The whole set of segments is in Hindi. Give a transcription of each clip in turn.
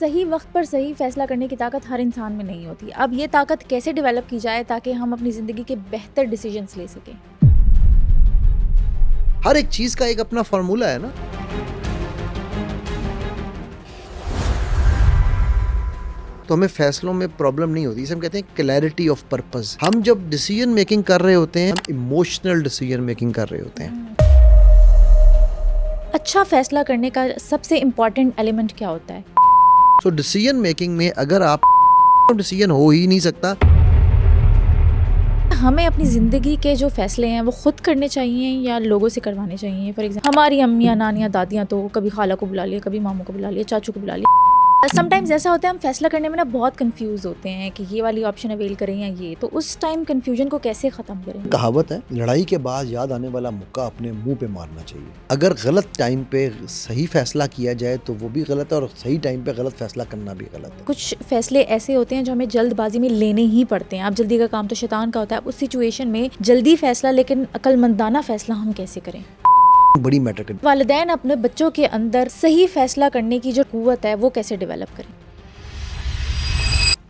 सही वक्त पर सही फैसला करने की ताकत हर इंसान में नहीं होती। अब ये ताकत कैसे डेवलप की जाए ताकि हम अपनी ज़िंदगी के बेहतर डिसीजंस ले सकें? हर एक चीज का एक अपना फॉर्मूला है ना। तो हमें फैसलों में प्रॉब्लम नहीं होती, इसे हम कहते हैं क्लैरिटी ऑफ पर्पस। हम जब डिसीजन मेकिंग कर रहे होते हैं, हम इमोशनल डिसीजन मेकिंग कर रहे होते हैं। अच्छा फैसला करने का सबसे इम्पॉर्टेंट एलिमेंट क्या होता है? सो डिसीजन मेकिंग में अगर आप डिसीजन हो ही नहीं सकता। हमें अपनी ज़िंदगी के जो फैसले हैं वो खुद करने चाहिए या लोगों से करवाने चाहिए? फॉर एग्जाम्पल हमारी अम्मियाँ, नानियाँ, दादियाँ तो कभी खाला को बुला लिया, कभी मामू को बुला लिया, चाचू को बुला लिया। समटाइम्स ऐसा होता है हम फैसला करने में ना बहुत कंफ्यूज होते हैं कि ये वाली ऑप्शन अवेल करें या ये, तो उस टाइम कंफ्यूजन को कैसे ख़त्म करें? कहावत है, लड़ाई के बाद याद आने वाला मुक्का अपने मुंह पे मारना चाहिए। अगर गलत टाइम पे सही फैसला किया जाए तो वो भी गलत है, और सही टाइम पे गलत फैसला करना भी गलत है। कुछ फैसले ऐसे होते हैं जो हमें जल्दबाजी में लेने ही पड़ते हैं। अब जल्दी का काम तो शैतान का होता है। उस सिचुएशन में जल्दी फैसला लेकिन अक्लमंदाना फैसला हम कैसे करें? बड़ी मैटर करती है। वालिदैन अपने बच्चों के अंदर सही फैसला करने की जो कुव्वत है वो कैसे डेवलप करें?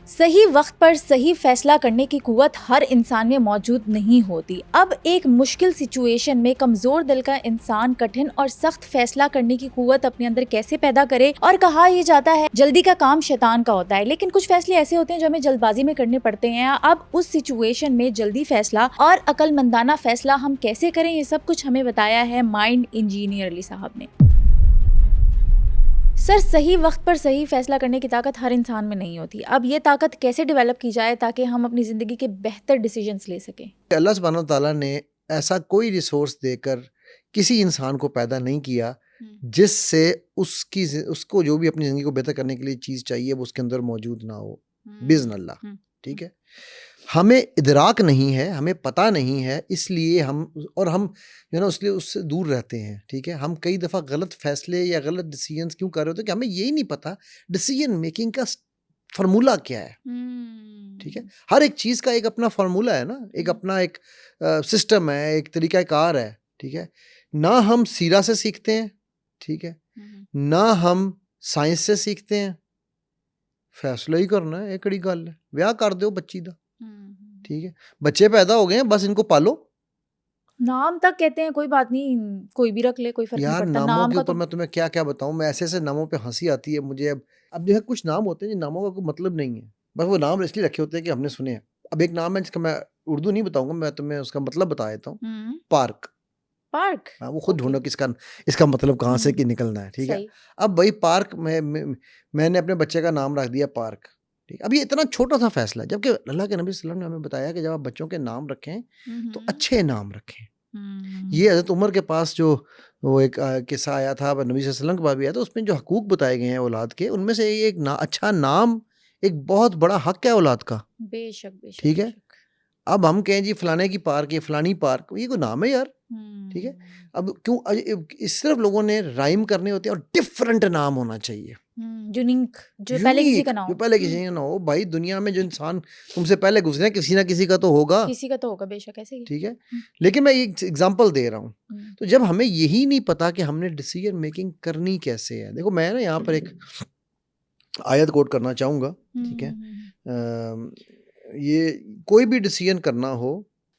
सही वक्त पर सही फैसला करने की कुव्वत हर इंसान में मौजूद नहीं होती। अब एक मुश्किल सिचुएशन में कमजोर दिल का इंसान कठिन और सख्त फैसला करने की कुव्वत अपने अंदर कैसे पैदा करे? और कहा यह जाता है जल्दी का काम शैतान का होता है, लेकिन कुछ फैसले ऐसे होते हैं जो हमें जल्दबाजी में करने पड़ते हैं। अब उस सिचुएशन में जल्दी फैसला और अक्लमंदाना फैसला हम कैसे करें, ये सब कुछ हमें बताया है माइंड इंजीनियर अली साहब ने। सर, सही वक्त पर सही फैसला करने की ताकत हर इंसान में नहीं होती। अब ये ताकत कैसे डेवलप की जाए ताकि हम अपनी ज़िंदगी के बेहतर डिसीजंस ले सकें? अल्लाह सुब्हानो तआला ने ऐसा कोई रिसोर्स देकर किसी इंसान को पैदा नहीं किया जिससे उसको जो भी अपनी ज़िंदगी को बेहतर करने के लिए चीज़ चाहिए वो उसके अंदर मौजूद ना हो। बिज़निल्लाह। ठीक है, हमें इदराक नहीं है, हमें पता नहीं है, इसलिए हम जो ना उसलिए उससे दूर रहते हैं। ठीक है, हम कई दफ़ा गलत फैसले या गलत डिसीजंस क्यों कर रहे होते हैं कि हमें यही नहीं पता डिसीजन मेकिंग का फार्मूला क्या है। ठीक है, हर एक चीज़ का एक अपना फार्मूला है ना, एक अपना एक सिस्टम है, एक तरीक़ाकार है। ठीक है, ना हम सीरा से सीखते हैं, ठीक है, ना हम साइंस से सीखते हैं। फैसला ही करना है, एक कड़ी गल है, ब्याह कर दो बच्ची दा। ठीक है, बच्चे पैदा हो गए हैं, बस इनको पालो। नाम तक कहते हैं कोई बात नहीं, कोई भी रख ले, कोई फर्क नहीं यार पड़ता। नामों नाम के का ऊपर तो मैं तुम्हें क्या क्या बताऊं, मैं ऐसे नामों पे हंसी आती है मुझे। अब जो है कुछ नाम होते हैं जिन नामों का कोई मतलब नहीं है, बस वो नाम इसलिए रखे होते हैं कि हमने सुने हैं। अब एक नाम है जिसका मैं उर्दू नहीं बताऊंगा, मैं तुम्हें उसका मतलब बता देता हूँ। पार्क। पार्क। हाँ, वो खुद ढूंढो किसका इसका मतलब कहाँ से कि निकलना है। ठीक है, अब वही पार्क में मैंने अपने बच्चे का नाम रख दिया पार्क। ठीक, अब ये इतना छोटा सा फैसला है, जबकि अल्लाह के नबी सल्लल्लाहु अलैहि वसल्लम ने हमें बताया कि जब आप बच्चों के नाम रखें तो अच्छे नाम रखें। ये हज़रत उमर के पास जो वो एक किस्सा आया था, नबी सल्लल्लाहु अलैहि वसल्लम के पास भी आया था, उसमें जो हकूक बताए गए हैं औलाद के, उनमें से एक अच्छा नाम एक बहुत बड़ा हक है औलाद का। बेशक बेशक। ठीक है, अब हम कहें जी फलाने की पार्क, ये फलानी पार्क, ये कोई नाम है यार? ठीक है, अब क्यों सिर्फ लोगों ने राइम करने होते हैं और डिफरेंट नाम होना चाहिए, यूनिक, जो पहले किसी का ना हो। जो पहले किसी का ना हो। भाई दुनिया में जो इंसान तुमसे पहले गुजरे किसी ना किसी का तो होगा, किसी का तो होगा, बेशक ऐसे ही। ठीक है, लेकिन मैं एक एग्जांपल दे रहा हूँ। तो जब हमें यही नहीं पता कि हमने डिसीजन मेकिंग करनी कैसे है, देखो मैं ना यहाँ पर एक आयत कोट करना चाहूँगा। ठीक है, ये कोई भी डिसीजन करना हो,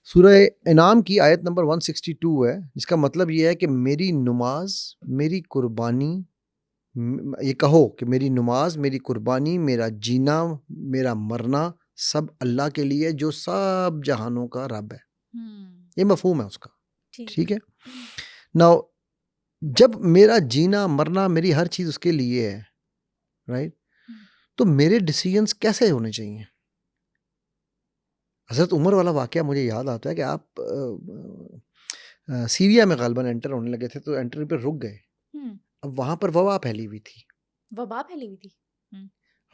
सूरह इनाम की आयत नंबर 162 है, जिसका मतलब ये है कि मेरी नमाज, मेरी कुर्बानी, ये कहो कि मेरी नमाज, मेरी कुर्बानी, मेरा जीना, मेरा मरना सब अल्लाह के लिए जो सब जहानों का रब है। ये मफहूम है उसका। ठीक है, नाउ जब मेरा जीना मरना मेरी हर चीज़ उसके लिए है, राइट, तो मेरे डिसीजंस कैसे होने चाहिए? हज़रत उमर वाला वाक़या मुझे याद आता है कि आप सीरिया में ग़ालिबन एंटर होने लगे थे, तो एंट्री पे रुक गए। अब वहाँ पर वबा फैली हुई थी। वबा फैली हुई थी।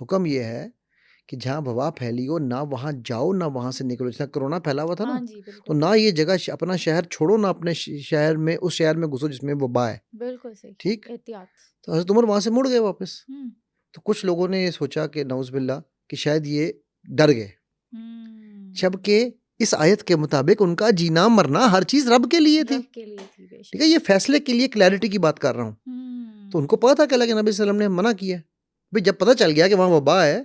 हुक्म ये है कि जहाँ वबा फैली हो ना वहाँ जाओ, ना वहाँ से निकलो। जैसे कोरोना फैला हुआ था ना, तो ना ये जगह अपना शहर छोड़ो, ना अपने शहर में उस शहर में घुसो जिसमें वबा है। बिल्कुल सही। ठीक, एहतियात। तो हज़रत उमर वहाँ से मुड़ गए वापस। तो कुछ लोगों ने ये सोचा कि नऊज़ बिल्लाह कि शायद ये डर गए, जबकि इस आयत के मुताबिक उनका जीना मरना हर चीज़ रब के लिए थी। ठीक है, ये फैसले के लिए क्लैरिटी की बात कर रहा हूँ। तो उनको पता था कि अल्लाह के नबी सल्लल्लाहु अलैहि वसल्लम ने मना किया, भाई जब पता चल गया कि वहाँ वबा है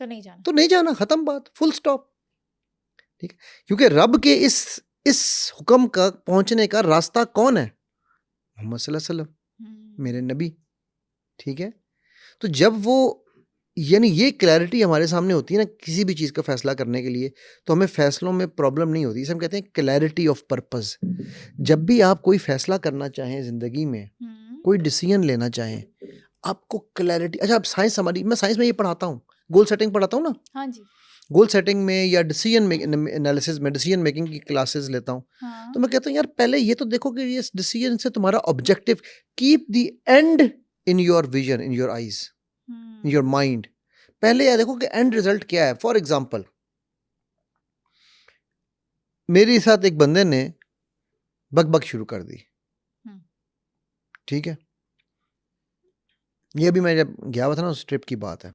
तो नहीं जाना। तो नहीं जाना, खत्म बात, फुल स्टॉप। ठीक है, क्योंकि रब के इस हुक्म का पहुंचने का रास्ता कौन है? मोहम्मद सल्लल्लाहु अलैहि वसल्लम, मेरे नबी। ठीक है, तो जब वो यानी ये क्लैरिटी हमारे सामने होती है ना किसी भी चीज़ का फैसला करने के लिए, तो हमें फैसलों में प्रॉब्लम नहीं होती। इसे हम कहते हैं क्लैरिटी ऑफ पर्पस। जब भी आप कोई फैसला करना चाहें ज़िंदगी में, कोई डिसीजन लेना चाहें, आपको क्लैरिटी। अच्छा, आप साइंस, हमारी मैं साइंस में ये पढ़ाता हूँ, गोल सेटिंग पढ़ाता हूँ ना, हाँ जी। गोल सेटिंग में या डिसीजन एनालिसिस में, डिसीजन मेकिंग की क्लासेस लेता हूँ। हाँ। तो मैं कहता हूँ यार पहले ये तो देखो कि ये डिसीजन से तुम्हारा objective, keep the and in your vision, in your eyes, in your mind. पहले यह देखो कि एंड रिजल्ट क्या है। फॉर एग्जाम्पल, मेरे साथ एक बंदे ने बकबक शुरू कर दी। ठीक है, ये भी मैं जब गया हुआ था ना उस ट्रिप की बात है,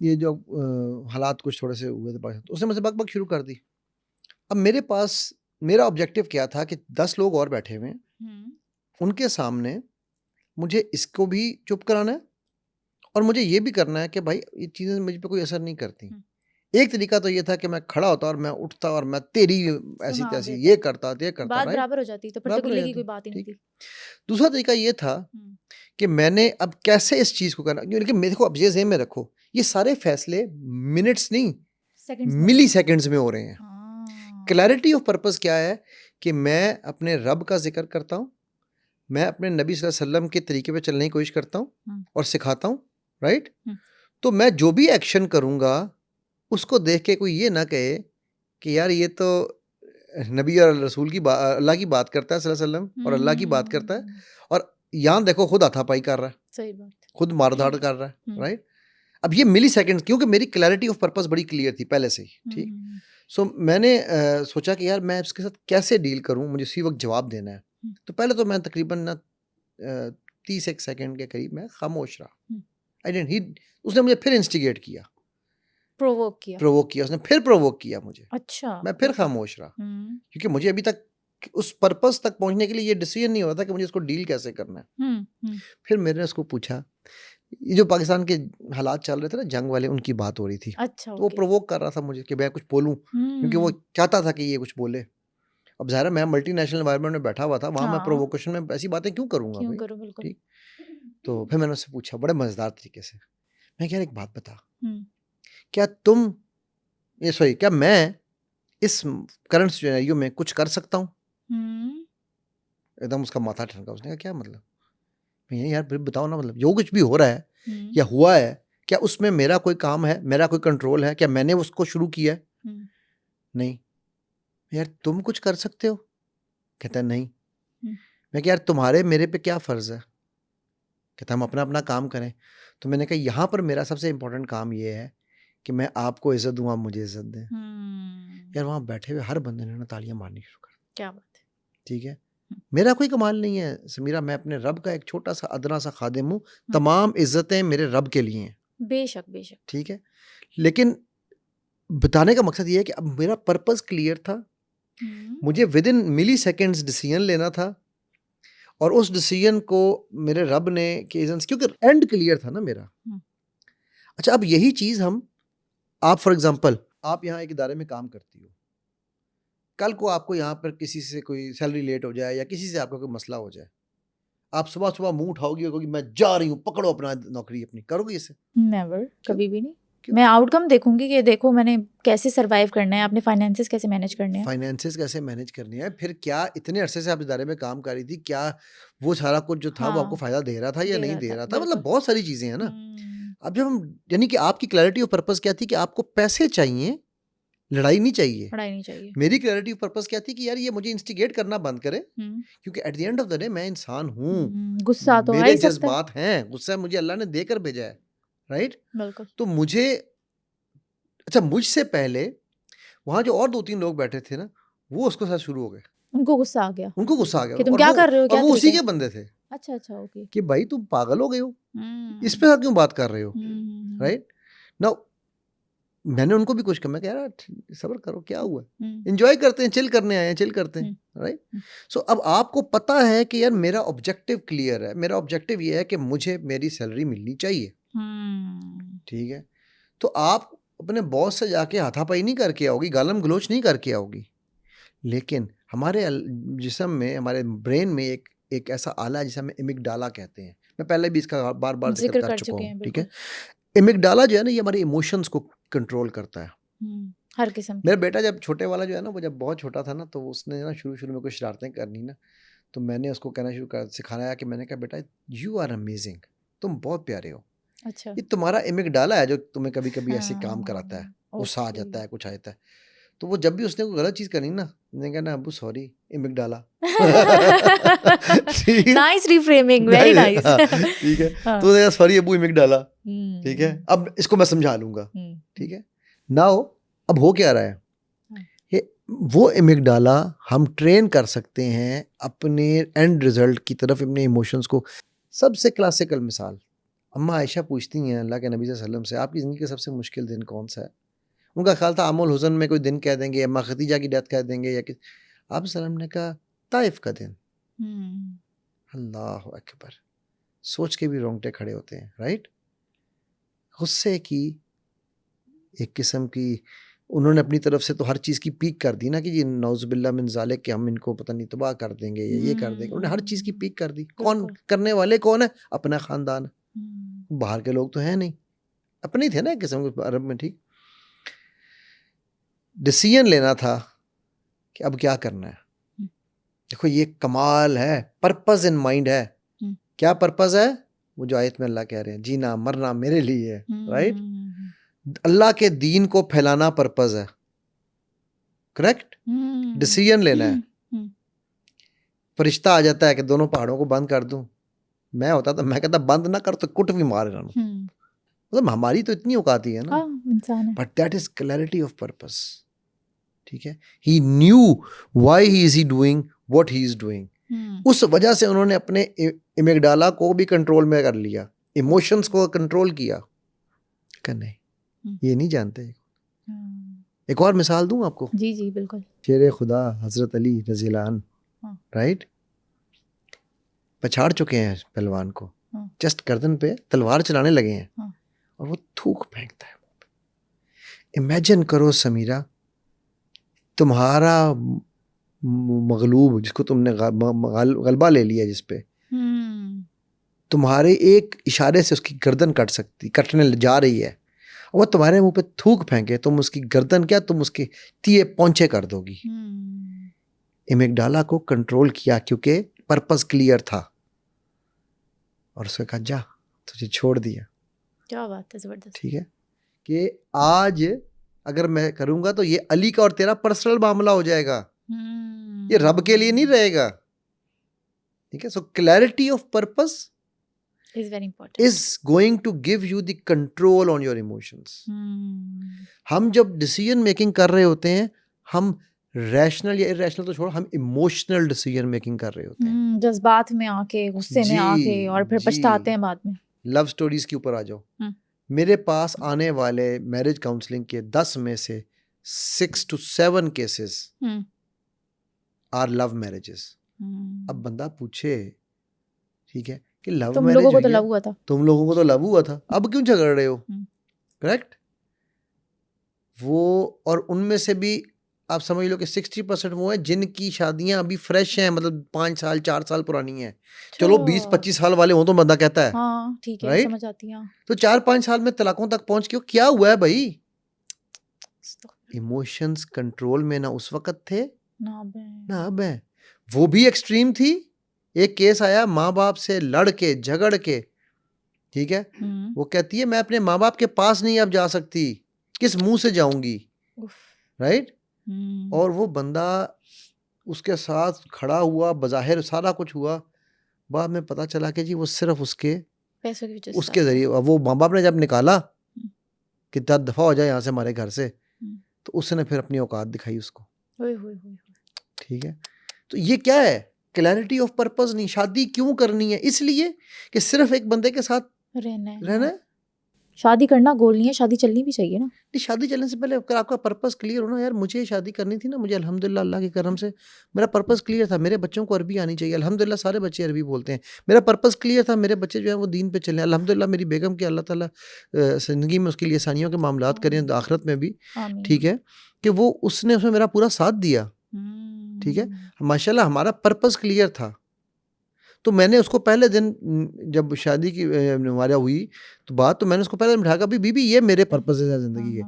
ये जो हालात कुछ थोड़े से हुए थे पाकिस्तान, तो उसने मुझसे बकबक शुरू कर दी। अब मेरे पास मेरा ऑब्जेक्टिव क्या था कि 10 लोग और बैठे हुए हैं, उनके सामने मुझे इसको भी चुप कराना है और मुझे ये भी करना है कि भाई ये चीज़ें मुझ पे कोई असर नहीं करती। एक तरीका तो ये था कि मैं खड़ा होता और मैं उठता और मैं तेरी ऐसी सुना तैसी देता। ये करता, बात राइट, बराबर हो जाती, तो फिर तो बराबर हो गिले की जाती। कोई बात ही नहीं ठीक। थी। दूसरा तरीका ये था कि मैंने अब कैसे इस चीज़ को करना, क्योंकि मेरे को अब ये ज़हन में रखो, ये सारे फैसले मिनट्स नहीं, सेकंड्स में। मिली सेकेंड्स में हो रहे हैं। हाँ। क्लैरिटी ऑफ पर्पस क्या है कि मैं अपने रब का जिक्र करता हूँ, मैं अपने नबी सल्लल्लाहु अलैहि वसल्लम के तरीके पे चलने की कोशिश करता हूँ और सिखाता हूँ, राइट। तो मैं जो भी एक्शन करूँगा उसको देख के कोई ये ना कहे कि यार ये तो नबी और रसूल की अल्लाह की बात करता है सल्लल्लाहु अलैहि वसल्लम, और अल्लाह की बात करता है, और यहाँ देखो खुद हाथापाई कर रहा है, सही बात। खुद मारधाड़ कर रहा है, राइट। अब ये मिली सेकेंड, क्योंकि मेरी क्लैरिटी ऑफ पर्पस बड़ी क्लियर थी पहले से ही। ठीक, सो मैंने सोचा कि यार मैं इसके साथ कैसे डील करूं, मुझे उसी वक्त जवाब देना है। तो पहले तो मैं तकरीबन ना 30 सेकंड के करीब मैं खामोश रहा। आई डेंट ही, उसने मुझे फिर इंस्टिगेट किया, प्रोवोक किया उसने, फिर प्रोवोक किया मुझे। अच्छा। मैं फिर खामोश रहा, क्योंकि मुझे अभी तक उस पर्पस तक पहुंचने के लिए ये डिसीजन नहीं हुआ था कि मुझे इसको डील कैसे करना है। फिर मैंने उसको पूछा, ये जो पाकिस्तान के हालात चल रहे थे ना, जंग वाले, उनकी बात हो रही थी। अच्छा, तो वो प्रोवोक कर रहा था मुझे कि मैं कुछ बोलूं, क्योंकि वो चाहता था कि ये कुछ बोले। अब ज़ाहिर है मैं मल्टीनेशनल एनवायरनमेंट में बैठा हुआ था, वहाँ मैं प्रोवोकेशन में ऐसी बातें क्यों करूँगा भाई। बिल्कुल। ठीक, तो फिर मैंने उससे पूछा बड़े मज़ेदार तरीके से, मैं क्या, एक बात बता, क्या तुम ये सॉरी क्या मैं इस करंट सिनेरियो में कुछ कर सकता हूँ? एकदम उसका माथा ठनका, उसने कहा क्या मतलब? मैं यार फिर बताओ ना, मतलब जो कुछ भी हो रहा है या हुआ है, क्या उसमें मेरा कोई काम है, मेरा कोई कंट्रोल है? क्या मैंने उसको शुरू किया है? नहीं। यार तुम कुछ कर सकते हो? कहता है नहीं। मैं क्या यार तुम्हारे मेरे पे क्या फ़र्ज़ है? कहता हम अपना अपना काम करें। तो मैंने कहा यहाँ पर मेरा सबसे इम्पोर्टेंट काम ये है कि मैं आपको इज़्ज़त दूँ, आप मुझे इज़्ज़त दें। यार वहाँ बैठे हुए हर बंदे ने ना तालियां मारनी शुरू कर दी। क्या बात है। ठीक है, मेरा कोई कमाल नहीं है समीरा, मैं अपने रब का एक छोटा सा अदना सा खादिम हूँ, तमाम इज्जतें मेरे रब के लिए हैं। बेशक बेशक। ठीक है, लेकिन बताने का मकसद ये है कि अब मेरा पर्पस क्लियर था, मुझे within milliseconds decision लेना था, और उस डिसीजन को मेरे रब ने क्योंकि एंड क्लियर था ना मेरा। अच्छा, अब यही चीज़ आप फॉर एग्जांपल, आप यहाँ एक इदारे में काम करती हो, कल को आपको यहाँ पर किसी से कोई सैलरी लेट हो जाए या किसी से आपका कोई मसला हो जाए, आप सुबह सुबह मुंह उठाओगी और कहोगी मैं जा रही हूँ, पकड़ो अपना नौकरी अपनी, करोगी इसे? नेवर, कभी भी नहीं। मैं आउटकम देखूंगी कि देखो मैंने कैसे सरवाइव करना है, अपने फाइनेंसेस कैसे मैनेज करने हैं, फाइनेंसेस कैसे मैनेज करनी है, फिर क्या इतने अरसे से आप इदारे में काम कर रही थी, क्या वो सारा कुछ जो था वो आपको फायदा दे रहा था या नहीं दे रहा था, मतलब बहुत सारी चीजें हैं ना। अब जब हम, यानी कि आपकी क्लैरिटी ऑफ पर्पस क्या थी कि आपको पैसे चाहिए, लड़ाई नहीं चाहिए। मेरी क्लैरिटी ऑफ पर्पस क्या थी कि यार ये मुझे इंस्टिगेट करना बंद करे, क्योंकि at the end of the day मैं इंसान हूँ, गुस्सा तो मेरे जज्बात हैं, गुस्सा मुझे अल्लाह ने देकर भेजा है, राइट। तो मुझे, अच्छा मुझसे पहले वहाँ जो और 2-3 लोग बैठे थे ना, वो उसके साथ शुरू हो गए, उनको गुस्सा आ गया कि तुम क्या कर रहे हो, क्या वो उसी के बंदे थे। अच्छा ओके, कि भाई तुम पागल हो गए हो, इस पे क्यों बात कर रहे हो, राइट। नाउ मैंने उनको भी कुछ कहा, मैं कह रहा सब्र करो, क्या हुआ, हम्म, एंजॉय करते हैं, चिल करने आए हैं, चिल करते हैं, हम्म, राइट। सो अब आपको पता है कि यार मेरा ऑब्जेक्टिव क्लियर है, मेरा ऑब्जेक्टिव ये है कि मुझे मेरी सैलरी मिलनी चाहिए, हम्म, ठीक है। तो आप अपने बॉस से जाके हाथापाई नहीं करके आओगी, गालम गलोच नहीं करके आओगी, लेकिन हमारे जिस्म में, हमारे ब्रेन में एक एक ऐसा आला है जिसे हम इमिगडाला कहते हैं। मैं पहले भी इसका बार बार जिक्र जिक्र कर कर चुका चुके हूँ, हैं ठीक है। बिल्कुल। इमिगडाला जो है ना, ये हमारे इमोशंस को कंट्रोल करता है। हर किस्म के। मेरा बेटा जब छोटे वाला जो है ना, वो जब बहुत छोटा था ना, तो उसने ना शुरू शुरू में कुछ शरारतें करनी ना, तो मैंने उसको कहना शुरू कर सिखाया कि मैंने कहा बेटा यू आर अमेजिंग, तुम बहुत प्यारे हो, अच्छा। ये तुम्हारा इमिगडाला है जो तुम्हें कभी कभी ऐसे काम कराता है, हाँ, गुस्सा आ ओके। जाता है, कुछ आ जाता है। तो वो जब भी उसने कोई गलत चीज करनी ना, मैंने कहा ना अबू सॉरी, इमिगडाला। ठीक है, नाइस रिफ्रेमिंग, वेरी नहीं, नाइस। हाँ, ठीक है। हाँ। तो उसने कहा सॉरी अबू, इमिगडाला, ठीक है, हम्म, अब इसको मैं समझा लूंगा, हम्म, ठीक है। नाउ अब हो क्या रहा है, हाँ, ये वो इमिगडाला हम ट्रेन कर सकते हैं अपने एंड रिजल्ट की तरफ, अपने इमोशंस को। सबसे क्लासिकल मिसाल, अम्मा आयशा पूछती हैं अल्लाह के नबी सल्लल्लाहु अलैहि वसल्लम से, आपकी ज़िंदगी का सबसे मुश्किल दिन कौन सा है? उनका ख्याल था आमुल हुज़न में कोई दिन कह देंगे, अम्मा खदीजा की डेथ कह देंगे, या कि आप सल्लम ने कहा ताइफ का दिन। हम्म, अल्लाह अकबर, सोच के भी रोंगटे खड़े होते हैं, राइट। गुस्से की एक किस्म की, उन्होंने अपनी तरफ से तो हर चीज़ की पीक कर दी ना, कि जी नौजुबिल्ला मिन ज़ालिक, कि हम इनको पता नहीं तबाह कर देंगे या ये कर देंगे। उन्होंने हर चीज़ की पीक कर दी। कौन बिल्कुल। करने वाले कौन है? अपना ख़ानदान। हम्म, बाहर के लोग तो हैं नहीं, अपने ही थे ना एक किस्म के अरब में, ठीक। डिसीजन लेना था कि अब क्या करना है। हम्म, देखो ये कमाल है, पर्पस इन माइंड है। हम्म, क्या पर्पस है? वो जो आयत में अल्लाह कह रहे हैं, जीना मरना मेरे लिए है, राइट। अल्लाह के दीन को फैलाना पर्पस है, करेक्ट। डिसीजन लेना है। फरिश्ता आ जाता है कि दोनों पहाड़ों को बंद कर दूं, मैं होता तो मैं कहता बंद ना कर तो कुट भी मार इन्हों। मतलब हमारी तो इतनी औकात ही है ना, हाँ, इंसान है। But that is clarity of purpose, ठीक है। He knew why he is he doing what he is doing. उस वजह से उन्होंने अपने इमिगडाला को भी कंट्रोल में कर लिया, इमोशंस को कंट्रोल किया। कि नहीं, ये नहीं जानते। एक और मिसाल दूं आपको, जी जी बिल्कुल। शेर खुदा हजरत अली रज़ियल्लाहु अन्हु, राइट, पछाड़ चुके हैं पहलवान को, जस्ट गर्दन पे तलवार चलाने लगे हैं, और वो थूक फेंकता है। इमेजिन करो समीरा, तुम्हारा मगलूब, जिसको तुमने गलबा ले लिया, जिस पे तुम्हारे एक इशारे से उसकी गर्दन कटने जा रही है, और वो तुम्हारे मुंह पे थूक फेंके, तुम उसकी गर्दन क्या, तुम उसके तिये पौंचे कर दोगी। इमिगडाला को कंट्रोल किया क्योंकि पर्पस क्लियर था, और उसने कहा जा, तुझे छोड़ दिया। क्या बात है, जबरदस्त। ठीक है, कि आज अगर मैं करूंगा तो ये अली का और तेरा पर्सनल मामला हो जाएगा, ये रब के लिए नहीं रहेगा। ठीक है, so clarity of purpose is very important. is going to give you the control on your emotions. हम जब डिसीजन मेकिंग कर रहे होते हैं, हम रैशनल या इरेशनल तो छोड़ो, हम इमोशनल डिसीजन मेकिंग कर रहे होते हैं। जज्बात में आके, गुस्से में आके, और फिर पछताते हैं बाद में। लव स्टोरीज के ऊपर आ जाओ। मेरे पास आने वाले मैरिज काउंसलिंग के 10 में से 6 to 7 cases are love marriages. अब बंदा पूछे, ठीक है, कि लव तुम मैरिज लोगों को तो लव हुआ था, तुम लोगों को तो लव हुआ था, अब क्यों झगड़ रहे हो? करेक्ट। वो, और उनमें से भी आप समझ लो कि 60% वो है जिनकी शादियां अभी फ्रेश हैं, मतलब 5 साल 4 साल पुरानी हैं। चलो 20-25 साल वाले हो तो बंदा कहता है हाँ ठीक है, राइट, समझ आती है। तो 4-5 साल में तलाकों तक पहुंच के क्या हुआ है भाई? इमोशंस कंट्रोल में ना उस वक्त थे ना अब है। वो भी एक्सट्रीम थी। एक केस आया, माँ बाप से लड़ के झगड़ के, ठीक है, वो कहती है मैं अपने माँ बाप के पास नहीं अब जा सकती, किस मुंह से जाऊंगी, राइट। और वो बंदा उसके साथ खड़ा हुआ, बज़ाहिर सारा कुछ हुआ, बाद में पता चला कि जी वो सिर्फ उसके पैसों की वजह से, उसके जरिए। वो माँ बाप ने जब निकाला कि 10 दफा हो जाए यहाँ से हमारे घर से, तो उसने फिर अपनी औकात दिखाई उसको। ठीक है, तो ये क्या है? क्लैरिटी ऑफ पर्पस नहीं। शादी क्यों करनी है? इसलिए कि सिर्फ एक बंदे के साथ रहना है। शादी करना गोल नहीं है, शादी चलनी भी चाहिए ना। नहीं, शादी चलने से पहले अगर आपका पर्पस क्लियर हो ना, यार मुझे ये शादी करनी थी ना, मुझे अल्हम्दुलिल्लाह अल्लाह के करम से मेरा पर्पस क्लियर था, मेरे बच्चों को अरबी आनी चाहिए, अल्हम्दुलिल्लाह सारे बच्चे अरबी बोलते हैं, मेरा पर्पस क्लियर था, मेरे बच्चे जो हैं वो दीन पे चले, अल्हम्दुलिल्लाह मेरी बेगम के अल्लाह ताला ज़िंदगी में उसके लिए आसानियों के मामलात करें, आखिरत में भी, आमीन। ठीक है, कि वो उसने उसमें मेरा पूरा साथ दिया, ठीक है, माशाल्लाह हमारा पर्पस क्लियर था। तो मैंने उसको पहले दिन जब शादी की हमारा हुई तो बात, तो मैंने उसको पहले दिन बिठा के, अभी बीबी ये मेरे पर्पस है ज़िंदगी के,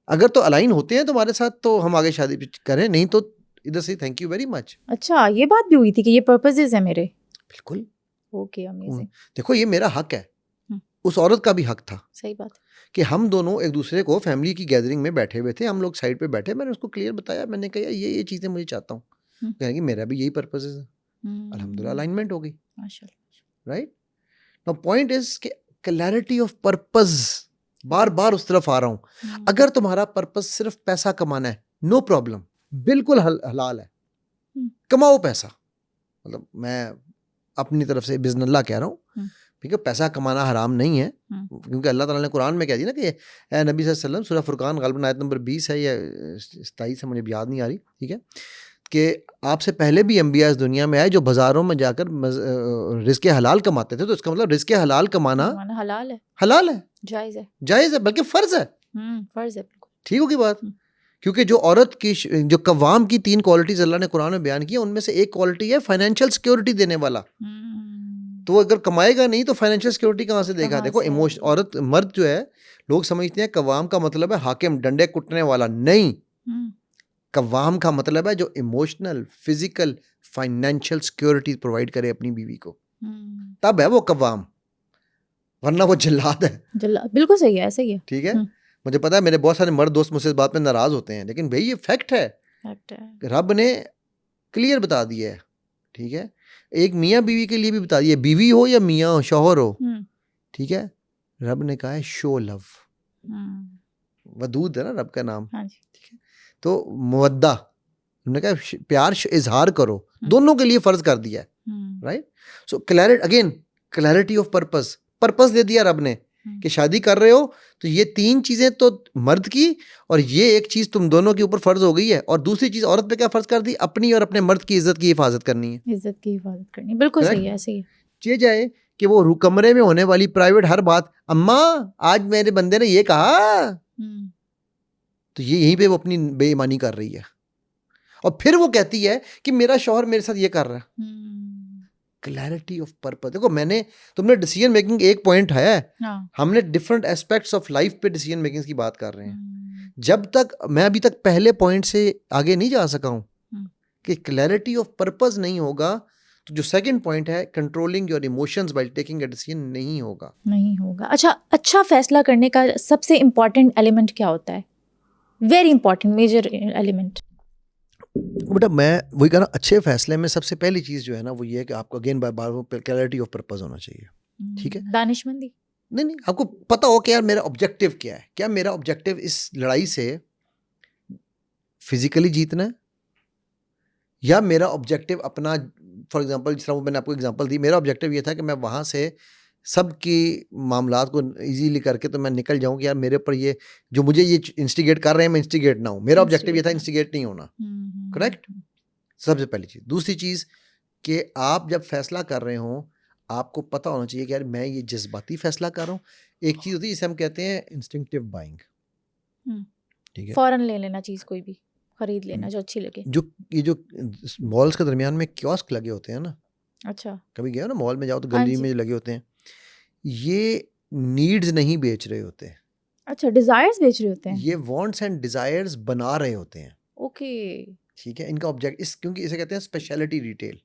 अगर तो अलाइन होते हैं तुम्हारे साथ तो हम आगे शादी करें, नहीं तो इधर से थैंक यू वेरी मच। अच्छा, ये बात भी हुई थी कि ये पर्पसेस है मेरे। बिल्कुल। Okay, amazing. देखो ये मेरा हक है, हम्म। उस औरत का भी हक था सही बात। कि हम दोनों एक दूसरे को फैमिली की गैदरिंग में बैठे हुए थे, हम लोग साइड पे बैठे, मैंने उसको क्लियर बताया, मैंने कहा ये चीज़ें मुझे चाहता हूँ, कहेंगे मेरा भी यही पर्पस है, अल्हम्दुलिल्लाह अलाइनमेंट हो गई, माशाल्लाह। राइट। नाउ पॉइंट इज कि क्लैरिटी ऑफ पर्पस, बार बार उस तरफ आ रहा हूं, अगर तुम्हारा पर्पस सिर्फ पैसा कमाना है, नो प्रॉब्लम, बिल्कुल हलाल है, कमाओ पैसा, मतलब मैं अपनी तरफ से बिस्मिल्लाह कह रहा हूँ, ठीक है, पैसा कमाना हराम नहीं है, क्योंकि अल्लाह ताला ने कुरान में कह दिया ना कि ए नबी सल्लल्लाहु अलैहि वसल्लम, सूरह फुरकान गालिबन आयत नंबर 20 है या 27 है, मुझे याद नहीं आ रही, ठीक है, कि आपसे पहले भी अंबिया इस दुनिया में आए जो बाजारों में जाकर रिज़्क़ हलाल कमाते थे, तो इसका मतलब रिज़्क़ हलाल कमाना हलाल है, हलाल है, जायज़ है, बल्कि फ़र्ज़ है, फ़र्ज़ है, बिल्कुल ठीक होगी बात। क्योंकि जो औरत की जो कव्वाम की 3 क्वालिटीज़ अल्लाह ने कुरान में बयान की है, उनमें से एक क्वालिटी है फाइनेंशियल सिक्योरिटी देने वाला। तो वो अगर कमाएगा नहीं तो फाइनेंशियल सिक्योरिटी कहाँ से देगा? देखो औरत मर्द जो है, लोग समझते हैं कव्वाम का मतलब है हाकिम, डंडे कुटने वाला, नहीं, कव्वाम का मतलब है जो emotional, physical, financial security provide करे अपनी बीवी को, तब है वो कव्वाम, वरना वो जल्लाद है। बिल्कुल सही है, ऐसा ही है, ठीक है। मुझे पता है मेरे बहुत सारे मर्द दोस्त मुझसे इस बात पे नाराज होते हैं, लेकिन भाई ये फैक्ट है, रब ने क्लियर बता दिया है, ठीक है, एक मियाँ बीवी के लिए भी बता दिया, बीवी हो या मियाँ हो, शौहर हो, ठीक है, रब ने कहा है शो लव, वदूद है ना रब का नाम, ठीक है, तो मुवद्दा, उन्होंने कहा प्यार इजहार करो, दोनों के लिए फर्ज कर दिया है, right. So clarity, again clarity of purpose दे दिया रब ने कि शादी कर रहे हो तो ये 3 चीजें तो मर्द की, और ये एक चीज तुम दोनों के ऊपर फर्ज हो गई है, और दूसरी चीज औरत पे क्या फर्ज कर दी, अपनी और अपने मर्द की इज्जत की हिफाजत करनी है, बिल्कुल सही है, ऐसे ही है। जाए कि वो कमरे में होने वाली प्राइवेट हर बात, अम्मा आज मेरे बंदे ने ये कहा, तो ये यहीं पे वो अपनी बेईमानी कर रही है, और फिर वो कहती है कि मेरा शौहर मेरे साथ ये कर रहा है। क्लैरिटी ऑफ पर्पस, देखो तुमने डिसीजन मेकिंग एक पॉइंट है, हमने डिफरेंट एस्पेक्ट्स ऑफ लाइफ पे डिसीजन मेकिंग की बात कर रहे हैं, जब तक मैं अभी तक पहले पॉइंट से आगे नहीं जा सका हूं कि क्लैरिटी ऑफ पर्पस नहीं होगा, तो जो सेकंड पॉइंट है controlling your emotions while taking a decision नहीं होगा। अच्छा फैसला करने का सबसे इम्पोर्टेंट एलिमेंट क्या होता है? Very important major element. बेटा मैं वही कह रहा हूँ, अच्छे फैसले में सबसे पहली चीज़ जो है ना वो ये है कि आपको again bar clarity of purpose होना चाहिए, ठीक है, दानिशमंदी, नहीं आपको पता हो कि यार मेरा ऑब्जेक्टिव क्या है, क्या मेरा ऑब्जेक्टिव इस लड़ाई से फिजिकली जीतना है, या मेरा ऑब्जेक्टिव अपना, फॉर एग्जांपल जिस तरह मैंने आपको एग्जांपल दी, मेरा ऑब्जेक्टिव ये था कि मैं वहाँ से सबकी मामलात को इजीली करके तो मैं निकल जाऊं कि यार मेरे ऊपर ये जो मुझे ये इंस्टिगेट कर रहे हैं मैं इंस्टिगेट ना हूं, मेरा ऑब्जेक्टिव ये था इंस्टिगेट नहीं होना, करेक्ट, सबसे पहली चीज़। दूसरी चीज़ कि आप जब फैसला कर रहे हो आपको पता होना चाहिए कि यार मैं ये जज्बाती फैसला कर रहा हूँ, एक चीज़ होती है जिसे हम कहते हैं इंस्टिंक्टिव बाइंग, ठीक है, फौरन ले लेना चीज़, कोई भी खरीद लेना जो अच्छी लगे। ये जो मॉल्स के दरमियान में कियोस्क लगे होते हैं ना, अच्छा कभी गए हो ना मॉल में जाओ तो गली में लगे होते हैं, ये नीड्स नहीं बेच रहे होते हैं, अच्छा डिजायर्स बेच रहे होते हैं, ये वांट्स एंड डिजायर्स बना रहे होते हैं, ओके, ठीक है, इनका ऑब्जेक्ट क्योंकि इसे कहते हैं स्पेशलिटी रिटेल,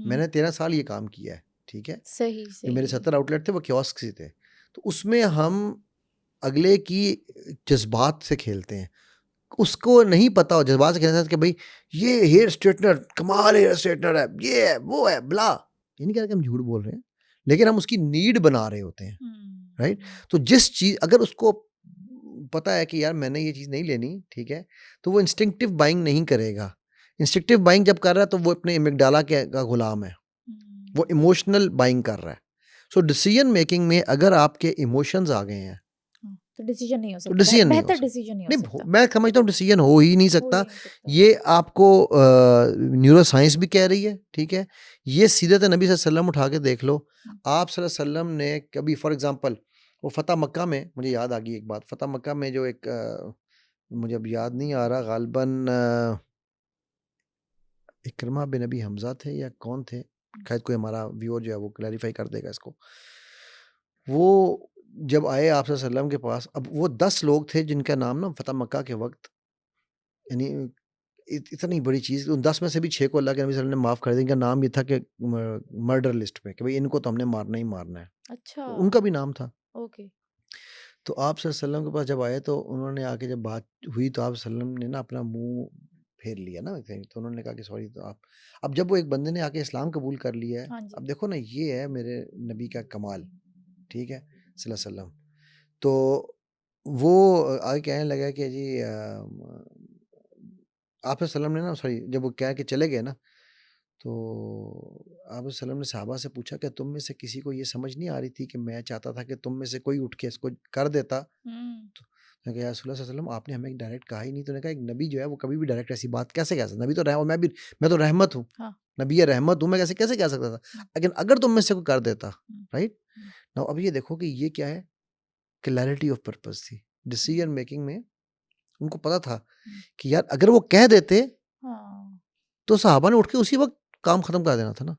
मैंने 13 साल ये काम किया है, ठीक है, सही जो मेरे 70 आउटलेट थे वो कियोस्क से थे, तो उसमें हम अगले की जज्बात से खेलते हैं, उसको नहीं पता हो जज्बात से खेलते कि भाई ये हेयर स्ट्रेटनर कमाल हेयर स्ट्रेटनर है, ये है वो है ब्ला, ये नहीं कह रहा कि हम झूठ बोल रहे हैं, लेकिन हम उसकी नीड बना रहे होते हैं, राइट। तो जिस चीज़ अगर उसको पता है कि यार मैंने ये चीज़ नहीं लेनी, ठीक है, तो वो इंस्टिंक्टिव बाइंग नहीं करेगा, इंस्टिंक्टिव बाइंग जब कर रहा है तो वो अपने एमिगडाला का गुलाम है, वो इमोशनल बाइंग कर रहा है। सो डिसीजन मेकिंग में अगर आपके इमोशंस आ गए हैं तो डिसीजन नहीं हो तो सकता, डिसीजन नहीं हो बेहतर सकता। डिसीजन नहीं हो नहीं सकता, मैं समझता हूँ डिसीजन हो ही नहीं हो सकता। ही नहीं सकता। ये आपको न्यूरो साइंस भी कह रही है, ठीक है। ये सीरत नबी सल्लल्लाहु अलैहि वसल्लम उठा के देख लो। आप सल्लल्लाहु अलैहि वसल्लम ने कभी फॉर एग्जांपल वो फतह मक्का में, मुझे याद आ गई एक बात, फतह मक्का में जो एक मुझे अब याद नहीं आ रहा, गालिबन इकरमा बिन अबी हमजा थे या कौन थे, शायद कोई हमारा व्यूअर जो है वो क्लैरिफाई कर देगा इसको। वो जब आए आप सल्लल्लाहु अलैहि वसल्लम के पास, अब वो 10 लोग थे जिनका नाम ना फतह मक्का के वक्त, यानी इतनी बड़ी चीज़, उन 10 में से भी 6 को अल्लाह के नबी सल्लल्लाहु अलैहि वसल्लम ने माफ़ कर दिया। इनका नाम ये था कि मर्डर लिस्ट में कि भाई इनको तो हमने मारना ही मारना है। अच्छा, तो उनका भी नाम था। ओके। तो आप सल्लल्लाहु अलैहि वसल्लम के पास जब आए तो उन्होंने आके जब बात हुई तो आप सल्लल्लाहु अलैहि वसल्लम ने ना अपना मुँह फेर लिया ना, तो उन्होंने कहा कि सॉरी। तो आप अब जब वो एक बंदे ने आके इस्लाम कबूल कर लिया है, हाँ जी। अब देखो ना ये है मेरे नबी का कमाल, ठीक है, सल्लल्लाहु अलैहि वसल्लम। तो वो आगे कहने लगा कि जी आप सल्लम ने ना, सॉरी, जब वो कह के चले गए ना, तो आप सल्लम ने सहाबा से पूछा कि तुम में से किसी को ये समझ नहीं आ रही थी कि मैं चाहता था कि तुम में से कोई उठ के इसको कर देता। हम्म, तो मैं कहा, या रसूलुल्लाह सल्लल्लाहु अलैहि वसल्लम, आपने हमें डायरेक्ट कहा ही नहीं। तो उन्होंने कहा एक नबी जो है वो कभी भी डायरेक्ट ऐसी बात कैसे कह सकता, नबी तो रह, मैं तो रहमत हूँ, हाँ, नबी या रहमत हूँ, मैं कैसे कैसे कह सकता था, लेकिन अगर तुम में से कोई कर देता, राइट। हम्म, नाउ अब ये देखो कि ये क्या है, क्लैरिटी ऑफ पर्पस थी डिसीजन मेकिंग में। उनको पता था कि यार अगर वो कह देते हाँ, तो सहाबा ने उठ के उसी वक्त काम खत्म कर देना था ना।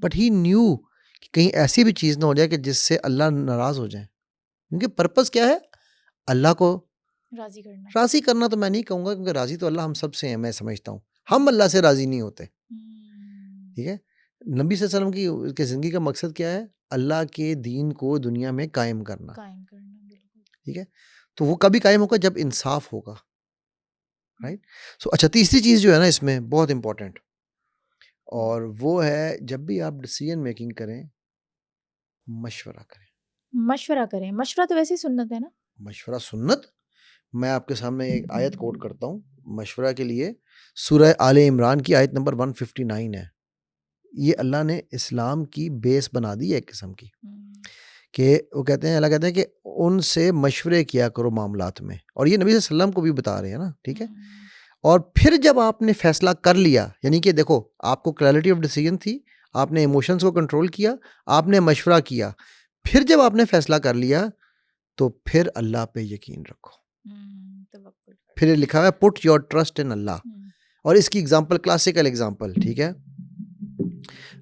बट ही न्यू कि कहीं ऐसी भी चीज़ ना हो जाए कि जिससे अल्लाह नाराज़ हो जाए, क्योंकि पर्पस क्या है, अल्लाह को राजी करना। राज़ी करना। तो मैं नहीं कहूँगा, क्योंकि राज़ी तो अल्लाह हम सब से है, मैं समझता हूँ हम अल्लाह से राज़ी नहीं होते, ठीक है। नबी सल्लल्लाहु अलैहि वसल्लम की ज़िंदगी का मकसद क्या है, अल्लाह के दीन को दुनिया में कायम करना, कायम करना, बिल्कुल। ठीक है। तो वो कभी कायम होगा जब इंसाफ होगा, राइट। सो अच्छा, तीसरी चीज़ जो है ना इसमें बहुत इंपॉर्टेंट, और वो है जब भी आप डिसीजन मेकिंग करें, मशवरा करें। मशवरा करें, मशवरा तो वैसे ही सुन्नत है ना। मशवरा सुन्नत। मैं आपके सामने एक आयत कोट करता हूँ मशवरा के लिए। सूरह आले इमरान की आयत नंबर 159 है। ये अल्लाह ने इस्लाम की बेस बना दी है एक किस्म की, कि वो कहते हैं, अल्लाह कहते हैं कि उनसे मशवरे किया करो मामलात में, और ये नबी सल्लल्लाहु अलैहि वसल्लम को भी बता रहे हैं ना, ठीक है। और फिर जब आपने फैसला कर लिया, यानी कि देखो आपको क्लैरिटी ऑफ डिसीजन थी, आपने इमोशंस को कंट्रोल किया, आपने मशवरा किया, फिर जब आपने फैसला कर लिया तो फिर अल्लाह पे यकीन रखो। तवक्कुल। फिर ये लिखा हुआ है पुट योर ट्रस्ट इन अल्लाह। और इसकी एग्जांपल, क्लासिकल एग्जांपल, ठीक है,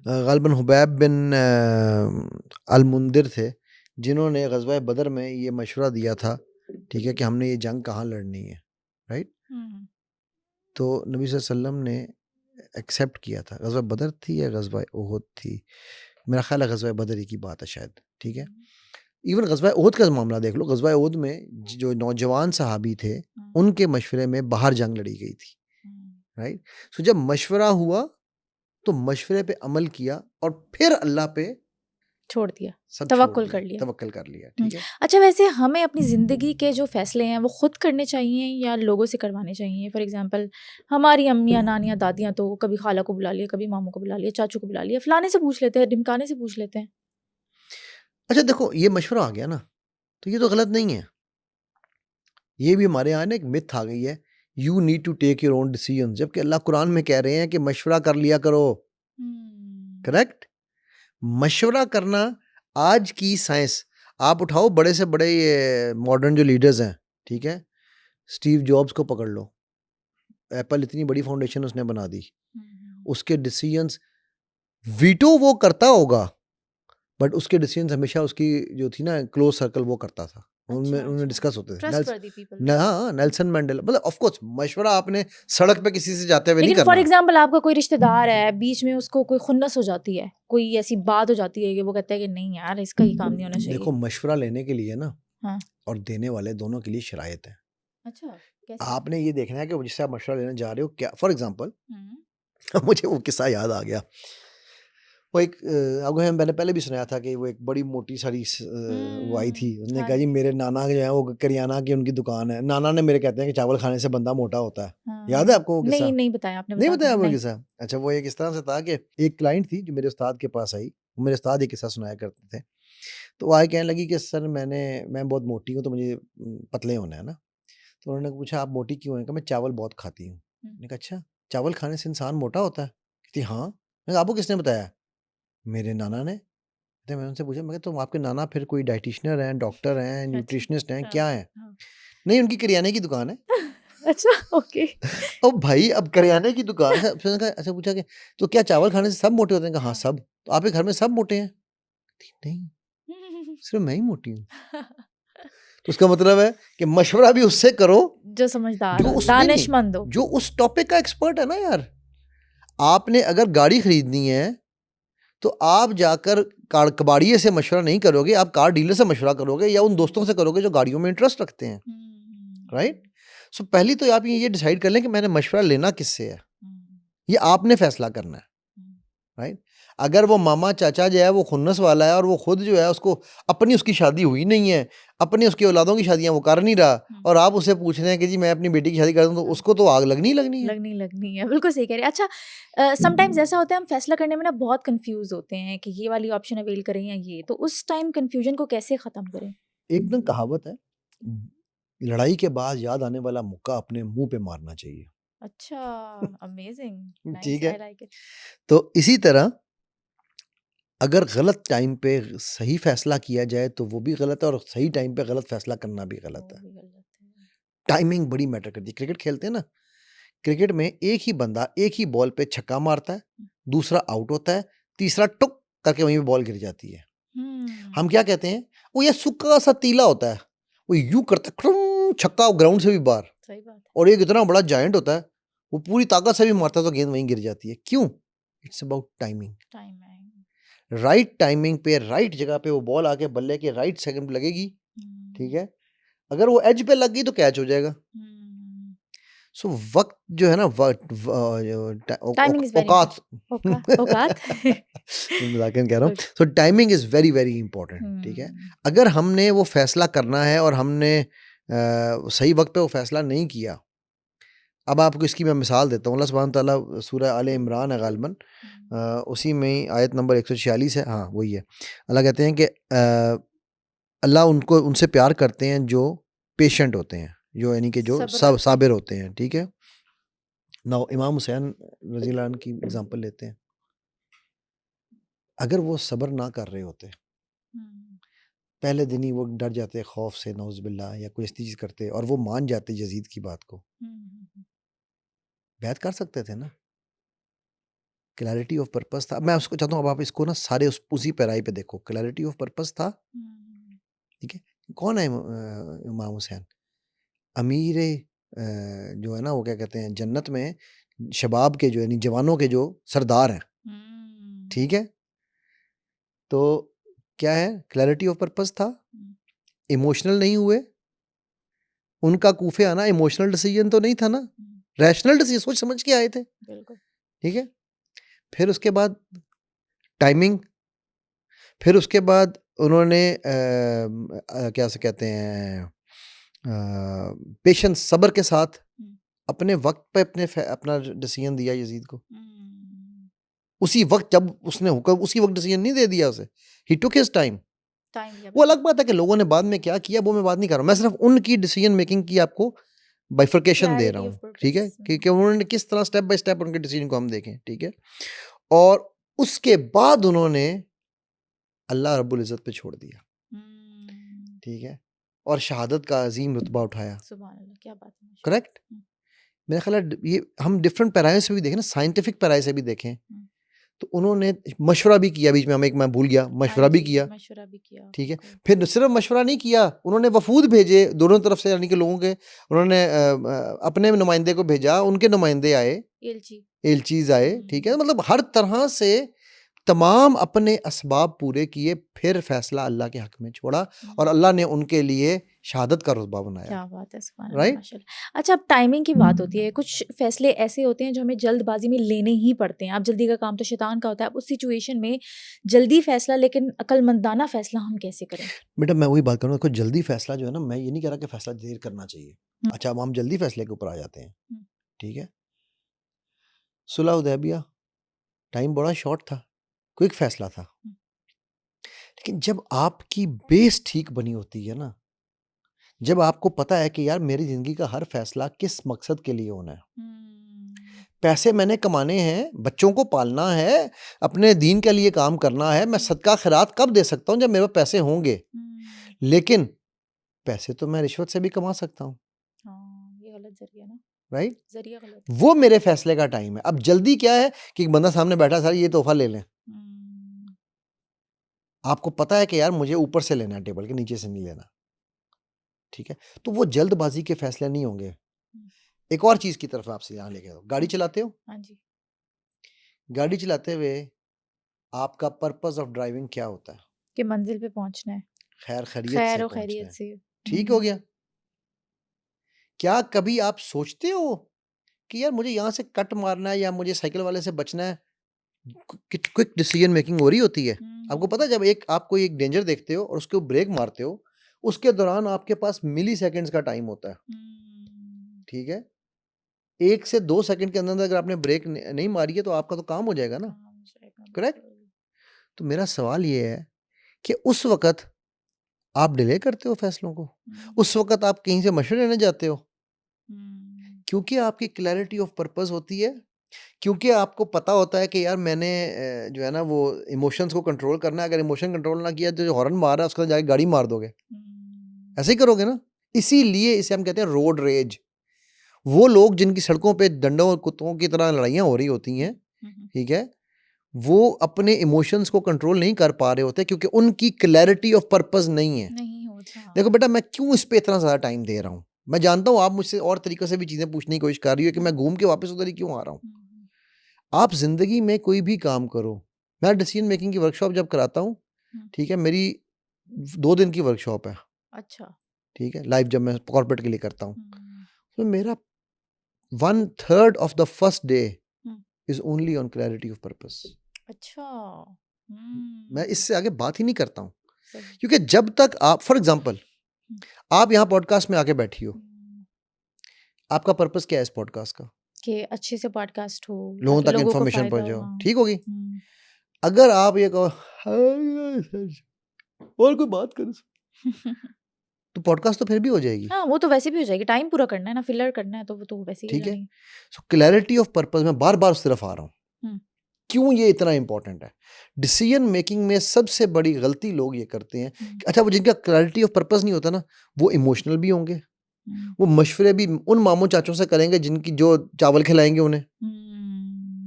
गालिबन हुबैब बिन अल मुंदिर थे, जिन्होंने ग़ज़वा बदर में ये मशवरा दिया था, ठीक है, कि हमने ये जंग कहाँ लड़नी है, राइट। तो नबी सल्लल्लाहु अलैहि वसल्लम ने एक्सेप्ट किया था। ग़ज़वा बदर थी या ग़ज़वा उहद थी, मेरा ख्याल है ग़ज़वा बदर ही की बात है शायद, ठीक है। इवन ग़ज़वा उहद का मामला देख लो, ग़ज़वा उहद में जो नौजवान सहाबी थे उनके मशवरे में बाहर जंग लड़ी गई थी, राइट। सो जब मशवरा हुआ तो मशवरे पे अमल किया और फिर अल्लाह पे छोड़ दिया, सब तवक्कुल छोड़ कर दिया, लिया। तवक्कल कर लिया, ठीक है। अच्छा, वैसे हमें अपनी ज़िंदगी के जो फ़ैसले हैं वो खुद करने चाहिए या लोगों से करवाने चाहिए? फॉर एग्ज़ाम्पल हमारी अम्मियाँ, नानियाँ, दादियाँ तो कभी खाला को बुला लिया, कभी मामू को बुला लिया, चाचू को बुला लिया, फलाने से पूछ लेते हैं, ढिमकाने से पूछ लेते हैं। अच्छा देखो, ये मशवरा आ गया ना, तो ये तो गलत नहीं है। ये भी हमारे यहाँ ना एक मिथ आ गई है, you need to take your own decision, जबकि अल्लाह कुरान में कह रहे हैं कि मशवरा कर लिया करो, करेक्ट। मशवरा करना आज की साइंस, आप उठाओ बड़े से बड़े ये मॉडर्न जो लीडर्स हैं, ठीक है, स्टीव जॉब्स को पकड़ लो, एप्पल इतनी बड़ी फाउंडेशन उसने बना दी, उसके डिसीजंस वीटो वो करता होगा, बट उसके डिसीजंस हमेशा उसकी जो थी ना क्लोज सर्कल वो करता था, उनमें उनमें डिस्कस होते थे। Trustworthy people. हाँ, नेल्सन मंडेला, मतलब ऑफ कोर्स मशवरा आपने सड़क पे किसी से जाते हुए नहीं लेकिन फॉर करना। एग्जाम्पल आपका कोई रिश्तेदार है, बीच में उसको कोई खुन्नस हो जाती है, कोई ऐसी बात हो जाती है कि वो कहता है कि नहीं यार इसका ये काम नहीं होना चाहिए। देखो मशवरा लेने के लिए ना हाँ, और देने वाले दोनों के लिए शरायत है। अच्छा, कैसे? आपने ये देखना है कि वो जिससे आप मशवरा लेने जा रहे हो क्या, फॉर एग्जाम्पल मुझे वो किस्सा याद आ गया। वो एक आपको मैंने पहले भी सुनाया था कि वो एक बड़ी मोटी सारी वो आई थी, उसने हाँ कहा जी जी। मेरे नाना जो है वो करियाना की उनकी दुकान है, नाना ने मेरे कहते हैं कि चावल खाने से बंदा मोटा होता है। याद है आपको वो किस्सा? नहीं, नहीं बताया आपने, नहीं बता बताया दो। आपको नहीं। किस्सा? अच्छा, वो एक इस तरह से था कि एक क्लाइंट थी जो मेरे उस्ताद के पास आई, मेरे उस्ताद ये किस्सा सुनाया करते थे। तो वो आए कहने लगी कि सर मैं बहुत मोटी हूँ तो मुझे पतले होना है ना। तो उन्होंने पूछा आप मोटी क्यों हैं? कहा मैं चावल बहुत खाती हूँ। मैंने कहा अच्छा, चावल खाने से इंसान मोटा होता है? कहती हाँ। मैंने कहा आपको किसने बताया? मेरे नाना ने। कहते मैंने उनसे पूछा, मैं कहा तो आपके नाना फिर कोई डाइटिशियनर हैं, डॉक्टर हैं, अच्छा। न्यूट्रिशनिस्ट हैं, हाँ, क्या हैं? हाँ। नहीं, उनकी करियाने की दुकान है। अच्छा, ओके। अब भाई अब करियाने की दुकान है। फिर मैंने कहा अच्छा, पूछा कि तो क्या चावल खाने से सब मोटे होते हैं? कहा हाँ हाँ। सब। तो आपके घर में सब मोटे हैं? नहीं, सिर्फ मैं ही मोटी हूँ। तो उसका मतलब है कि मशवरा भी उससे करो जो समझदार जो हो, उस नहीं नहीं दानिशमंद हो। जो उस टॉपिक का एक्सपर्ट है ना यार। आपने अगर गाड़ी खरीदनी है तो आप जाकर कार कबाड़िए से मशवरा नहीं करोगे, आप कार डीलर से मशवरा करोगे या उन दोस्तों से करोगे जो गाड़ियों में इंटरेस्ट रखते हैं, राइट? सो पहली तो आप ये डिसाइड कर लें कि मैंने मशवरा लेना किससे है। ये आपने फैसला करना है, राइट? अगर वो मामा चाचा जो है वो खुन्नस वाला है और वो खुद जो है उसको अपनी उसकी शादी हुई नहीं है, अपनी उसकी औलादों की शादियां वो कर नहीं रहा और आप उससे पूछ रहे हैं कि जी मैं अपनी बेटी की शादी कर दूं, तो उसको तो आग लगनी ही लगनी है। लगनी है, बिल्कुल सही कह रहे हैं। अच्छा, समटाइम्स ऐसा होता है हम फैसला करने में ना बहुत कंफ्यूज होते हैं कि ये वाली ऑप्शन अवेल करें या ये, तो उस टाइम कंफ्यूजन को कैसे खत्म करें? एकदम कहावत है, लड़ाई के बाद याद आने वाला मुक्का अपने मुंह पे मारना चाहिए। अच्छा, अमेजिंग, नाइस, ठीक आई है, लाइक इट। तो इसी तरह अगर गलत टाइम पे सही फैसला किया जाए तो वो भी गलत है और सही टाइम पे गलत फैसला करना भी गलत वो है। भी गलत है। टाइमिंग बड़ी मैटर करती है। क्रिकेट खेलते हैं ना, क्रिकेट में एक ही बंदा एक ही बॉल पे छक्का मारता है, दूसरा आउट होता है, तीसरा टुक करके वहीं पे बॉल गिर जाती है। हम क्या कहते हैं, वो ये सूखा सा तीला होता है, वो यूं करता है क्रुंग, छक्का ग्राउंड से भी बाहर, सही बात है। और एक इतना बड़ा जायंट होता है वो पूरी ताकत से भी मारता है तो गेंद वहीं गिर जाती है। क्यों? It's about timing. Timing. Right timing पे राइट जगह पे वो बॉल आके बल्ले के राइट सेकंड पे लगेगी, ठीक है? अगर वो एज पे लग गई तो कैच हो जाएगा। सो वक्त जो है ना, टाइमिंग इज वेरी औकात औकात। मजाकन कह रहा हूँ। Okay. So timing is very very important, ठीक है? अगर हमने वो फैसला करना है और हमने सही वक्त पे वो फैसला नहीं किया, अब आपको इसकी मैं मिसाल देता हूँ। अल्लाह सुब्हान ताला सूरह आले इमरान है गालिबन, उसी में ही आयत नंबर 146 है, हाँ वही है। अल्लाह कहते हैं कि अल्लाह उनको उनसे प्यार करते हैं जो पेशेंट होते हैं, जो यानी कि जो सब्र सब रखते हैं। साबिर होते हैं, ठीक है? ना इमाम हुसैन रज़ी अल्लाह अन्हु की एग्जांपल लेते हैं। अगर वो सब्र ना कर रहे होते, पहले दिन ही वो डर जाते खौफ से नौज़ुबिल्लाह या कोई ऐसी चीज़ करते और वो मान जाते यजीद की बात को, बैत कर सकते थे ना। क्लैरिटी ऑफ पर्पस था। मैं उसको चाहता हूँ अब आप इसको ना सारे उसी पैराई पे देखो। क्लैरिटी ऑफ पर्पस था, ठीक है? कौन है इमाम हुसैन? अमीर जो है ना, वो क्या कहते हैं, जन्नत में शबाब के जो यानी जवानों के जो सरदार हैं, ठीक है? तो क्या है, क्लैरिटी ऑफ पर्पस था, इमोशनल नहीं हुए। उनका कूफे आना इमोशनल डिसीजन तो नहीं था ना, रैशनल डिसीजन, सोच समझ के आए थे, बिल्कुल। ठीक है? फिर उसके बाद टाइमिंग, फिर उसके बाद उन्होंने क्या से कहते हैं, पेशेंस, सब्र के साथ अपने वक्त पे अपना डिसीजन दिया यजीद को। उसी वक्त जब उसने हुक्म, उसी वक्त डिसीजन नहीं दे दिया उसे, ही टुक हिज टाइम। वो अलग बात है कि लोगों ने बाद में क्या किया, वो मैं बात नहीं कर रहा हूँ। मैं सिर्फ उनकी डिसीजन मेकिंग की आपको बाइफर्केशन दे रहा क्लैरिटी ऑफ हूँ, ठीक है? पर्पस। कि उन्होंने किस तरह स्टेप बाय स्टेप उनके डिसीजन को हम देखें, ठीक है? और उसके बाद उन्होंने अल्लाह रब्बुल इज़्ज़त पे छोड़ दिया, ठीक है? और शहादत का अजीम रुतबा उठाया। सुभान अल्लाह, क्या बात है। करेक्ट? मेरा ख्याल है ये हम डिफरेंट पैराए से भी देखें ना, साइंटिफिक पैराए से भी देखें, तो उन्होंने मशवरा भी किया। बीच में हम एक, मैं भूल गया, मशवरा भी किया, मशवरा भी किया, ठीक है? फिर सिर्फ मशवरा नहीं किया, उन्होंने वफूद भेजे दोनों तरफ से, यानी कि लोगों के, उन्होंने अपने नुमाइंदे को भेजा, उनके नुमाइंदे आए, एलचीज आए, ठीक है? मतलब हर तरह से तमाम अपने असबाब पूरे किए, फिर फैसला अल्लाह के हक में छोड़ा और अल्लाह ने उनके लिए शहादत का रुतबा बनाया। क्या बात है, सुभान अल्लाह, राइट? माशाल्लाह। अच्छा, अब टाइमिंग की बात होती है, कुछ फैसले ऐसे होते हैं जो हमें जल्दबाजी में लेने ही पड़ते हैं। अब जल्दी का काम तो शैतान का होता है। अब उस सिचुएशन में जल्दी फैसला लेकिन अक्लमंदाना फैसला हम कैसे करें? बेटा मैं वही बात करूँ, देखो जल्दी फैसला जो है ना, मैं ये नहीं कह रहा कि फैसला देर करना चाहिए। हम्म। अच्छा, अब हम जल्दी फैसले के ऊपर आ जाते हैं, हम्म। ठीक है? सुलह हुदैबिया टाइम बड़ा शॉर्ट था, क्विक फैसला था, लेकिन जब आपकी बेस ठीक बनी होती है ना, जब आपको पता है कि यार मेरी ज़िंदगी का हर फैसला किस मकसद के लिए होना है। पैसे मैंने कमाने हैं, बच्चों को पालना है, अपने दीन के लिए काम करना है, मैं सदका खैरात कब दे सकता हूँ जब मेरे पास पैसे होंगे। लेकिन पैसे तो मैं रिश्वत से भी कमा सकता हूँ, हाँ, ये गलत जरिया ना, राइट? जरिया गलत है। वो मेरे फैसले का टाइम है। अब जल्दी क्या है कि एक बंदा सामने बैठा, सर ये तोहफा ले लें। आपको पता है कि यार मुझे ऊपर से लेना है, टेबल के नीचे से नहीं लेना, ठीक है? तो वो जल्दबाजी के फैसले नहीं होंगे। एक और चीज़ की तरफ आपसे यहाँ लेके आओ, गाड़ी चलाते हो? हाँ जी। गाड़ी चलाते हुए आपका पर्पस ऑफ ड्राइविंग क्या होता है? कि मंजिल पे पहुंचना है, खैर खैरियत खैर से और पहुंचना खैरियत है, से। ठीक हो गया? क्या कभी आप सोचते हो कि यार मुझे यहाँ से कट मारना है या मुझे साइकिल वाले से बचना है? क्विक डिसीजन मेकिंग हो रही होती है। आपको पता है जब आप कोई एक डेंजर देखते हो और उसके ऊपर ब्रेक मारते हो, उसके दौरान आपके पास मिली सेकेंड्स का टाइम होता है, ठीक है? 1 से 2 सेकंड के अंदर अगर आपने ब्रेक नहीं मारी है तो आपका तो काम हो जाएगा ना, करेक्ट? तो मेरा सवाल ये है कि उस वक़्त आप डिले करते हो फैसलों को? उस वक़्त आप कहीं से मशवरे लेने जाते हो? क्योंकि आपकी क्लैरिटी ऑफ पर्पस होती है, क्योंकि आपको पता होता है कि यार मैंने जो है ना वो इमोशंस को कंट्रोल करना है, अगर इमोशन कंट्रोल ना किया तो जो हॉर्न मार रहा है उसके साथ जाके गाड़ी मार दोगे। ऐसे ही करोगे ना? इसीलिए इसे हम कहते हैं रोड रेज। वो लोग जिनकी सड़कों पे डंडों और कुत्तों की तरह लड़ाइयाँ हो रही होती हैं, ठीक है? वो अपने इमोशंस को कंट्रोल नहीं कर पा रहे होते क्योंकि उनकी क्लैरिटी ऑफ पर्पस नहीं है। नहीं होता। देखो बेटा, मैं क्यों इस पे इतना ज़्यादा टाइम दे रहा हूँ? मैं जानता हूँ आप मुझसे और तरीकों से भी चीज़ें पूछने की कोशिश कर रही हो कि मैं घूम के वापस उधर ही क्यों आ रहा हूँ? आप ज़िंदगी में कोई भी काम करो, मैं डिसीजन मेकिंग की वर्कशॉप जब कराता हूँ, ठीक है? मेरी 2 दिन की वर्कशॉप है, अच्छा। ठीक है? लाइव जब मैं कॉर्पोरेट के लिए करता हूँ, तो मेरा 1/3 of the first day is only on clarity of purpose. अच्छा। मैं इससे आगे बात ही नहीं करता हूँ, क्योंकि जब तक आप फॉर एग्ज़ाम्पल आप यहाँ पॉडकास्ट में आके बैठी हो, आपका पर्पस क्या है इस पॉडकास्ट का? कि अच्छे से पॉडकास्ट हो लोगों ताकि तक लोगों को इन्फॉर्मेशन फायदा हो। पहुँचाओ, हाँ। ठीक होगी? अगर आप ये कहो और कोई बात करो तो पॉडकास्ट तो फिर भी हो जाएगी, हाँ, वो तो वैसे भी हो जाएगी, टाइम पूरा करना है ना, फिलर करना है तो वो तो वैसे ही हो ठीक है? जानी सो क्लैरिटी ऑफ पर्पस, मैं बार-बार उस तरफ आ रहा हूँ। है। क्यों ये इतना इंपॉर्टेंट है? डिसीजन मेकिंग में सबसे बड़ी गलती लोग ये करते हैं कि अच्छा वो जिनका क्लैरिटी ऑफ पर्पस नहीं होता ना, वो इमोशनल भी होंगे, वो मशवरे भी उन मामू चाचों से करेंगे जिनकी जो चावल खिलाएंगे उन्हें,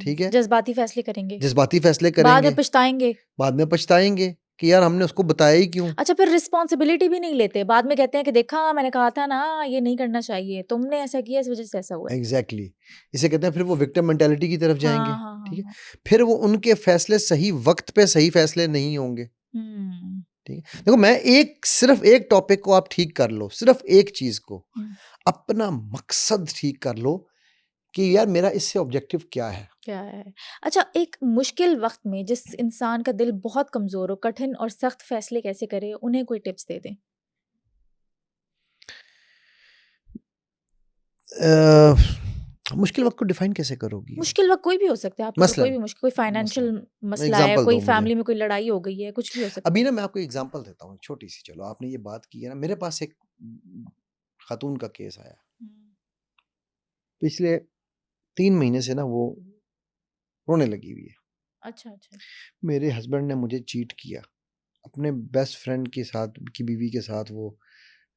ठीक है? जज्बाती फैसले करेंगे, जज्बाती फैसले बाद में करेंगे, पछताएंगे। बाद में पछताएंगे कि यार हमने उसको बताया ही क्यों। अच्छा, फिर रिस्पॉन्सिबिलिटी भी नहीं लेते, बाद में कहते हैं कि देखा मैंने कहा था ना ये नहीं करना चाहिए, तुमने ऐसा किया इस वजह से ऐसा हुआ है। एग्जैक्टली इसे कहते हैं, फिर वो विक्टिम मेंटालिटी की तरफ जाएंगे, हाँ हाँ ठीक है? हाँ। फिर वो उनके फैसले सही वक्त पे सही फैसले नहीं होंगे, हम्म। ठीक है? देखो मैं सिर्फ एक टॉपिक को आप ठीक कर लो, सिर्फ एक चीज को, अपना मकसद ठीक कर लो कि यार मेरा इससे ऑब्जेक्टिव क्या है। क्या है? अच्छा, एक मुश्किल वक्त में जिस इंसान का दिल बहुत कमजोर हो, कठिन और सख्त फैसले कैसे करे, उन्हें कोई टिप्स दे दें। मुश्किल वक्त को डिफाइन कैसे करोगी? मुश्किल वक्त कोई भी हो सकता है, आपके ऊपर कोई मसलन भी मुश्किल, कोई फाइनेंशियल मसलन मसला है, एग्जांपल कोई दो मुझे। फैमिली में कोई लड़ाई हो गई है, कुछ भी हो सकता अभी है। ना मैं आपको एग्जांपल देता हूँ छोटी सी। चलो आपने ये बात की है ना, मेरे पास एक खातून का केस आया पिछले 3 महीने से ना, वो रोने लगी हुई है। अच्छा अच्छा। मेरे हस्बैंड ने मुझे चीट किया, अपने बेस्ट फ्रेंड के साथ की बीवी के साथ वो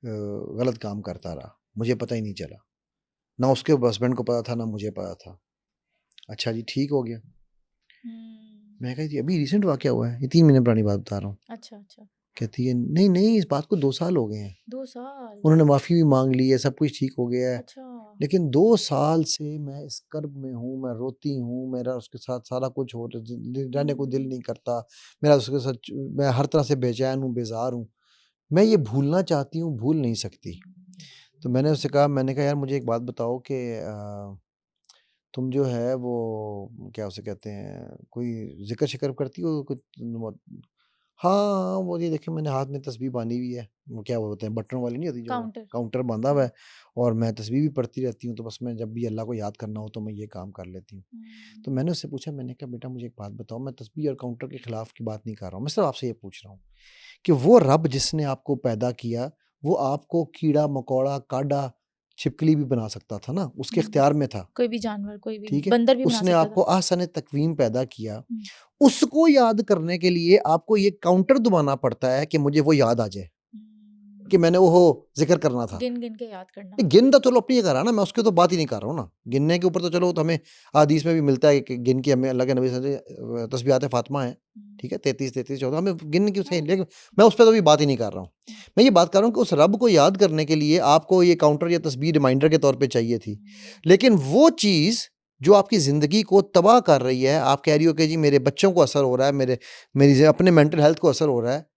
गलत काम करता रहा, मुझे पता ही नहीं चला, ना उसके हस्बैंड को पता था ना मुझे पता था। अच्छा जी, ठीक हो गया। मैं कहा जी अभी रिसेंट वाकया हुआ है, ये 3 महीने पुरानी बात बता रहा हूँ। अच्छा अच्छा। कहती है नहीं नहीं, इस बात को 2 साल हो गए हैं, 2 साल। उन्होंने माफ़ी भी मांग ली है, सब कुछ ठीक हो गया है, अच्छा। लेकिन 2 साल से मैं इस कर्ब में हूँ, मैं रोती हूँ, मेरा उसके साथ सारा कुछ हो रहने को दिल नहीं करता, मेरा उसके साथ मैं हर तरह से बेचैन हूँ, बेजार हूँ, मैं ये भूलना चाहती हूँ, भूल नहीं सकती। तो मैंने उससे कहा, मैंने कहा यार मुझे एक बात बताओ कि तुम जो है वो क्या उसे कहते हैं, कोई जिक्र शिक्र करती हो कुछ? हाँ, वो ये देखिए मैंने हाथ में तस्बीह बांधी हुई है, वो क्या बोलते हैं बटन वाली नहीं होती जो काउंटर। काउंटर बांधा हुआ है, और मैं तस्बीह भी पढ़ती रहती हूँ, तो बस मैं जब भी अल्लाह को याद करना हो तो मैं ये काम कर लेती हूँ। तो मैंने उससे पूछा, मैंने कहा बेटा मुझे एक बात बताओ, मैं तस्बीह और काउंटर के खिलाफ की बात नहीं कर रहा हूँ, मैं सिर्फ आपसे ये पूछ रहा हूँ कि वो रब जिसने आपको पैदा किया, वो आपको कीड़ा मकोड़ा काड़ा छिपकली भी बना सकता था ना, उसके इख्तियार में था। कोई भी जानवर, कोई भी ठीक है, बंदर भी बना उसने सकता आपको था। आहसन तकवीम पैदा किया, हम्म, उसको याद करने के लिए आपको ये काउंटर दबाना पड़ता है कि मुझे वो याद आ जाए कि मैंने वो जिक्र करना था। गिन गिन के याद करना। गिन तो चलो अपनी जगह रहा ना, मैं उसकी तो बात ही नहीं कर रहा हूँ ना, गिनने के ऊपर तो चलो तो हमें हदीस में भी मिलता है कि गिन के हमें अल्लाह के नबी से तस्बीहात फातिमा है, ठीक है, 33 हमें गिन की सही, लेकिन मैं उस पर तो भी बात ही नहीं कर रहा हूँ। मैं ये बात कर रहा हूँ कि उस रब को याद करने के लिए आपको ये काउंटर या तस्बीह रिमाइंडर के तौर पे चाहिए थी, लेकिन वो चीज़ जो आपकी ज़िंदगी को तबाह कर रही है, आप कह रही हो कि जी मेरे बच्चों को असर हो रहा है, मेरी अपने मेंटल हेल्थ को असर हो रहा है,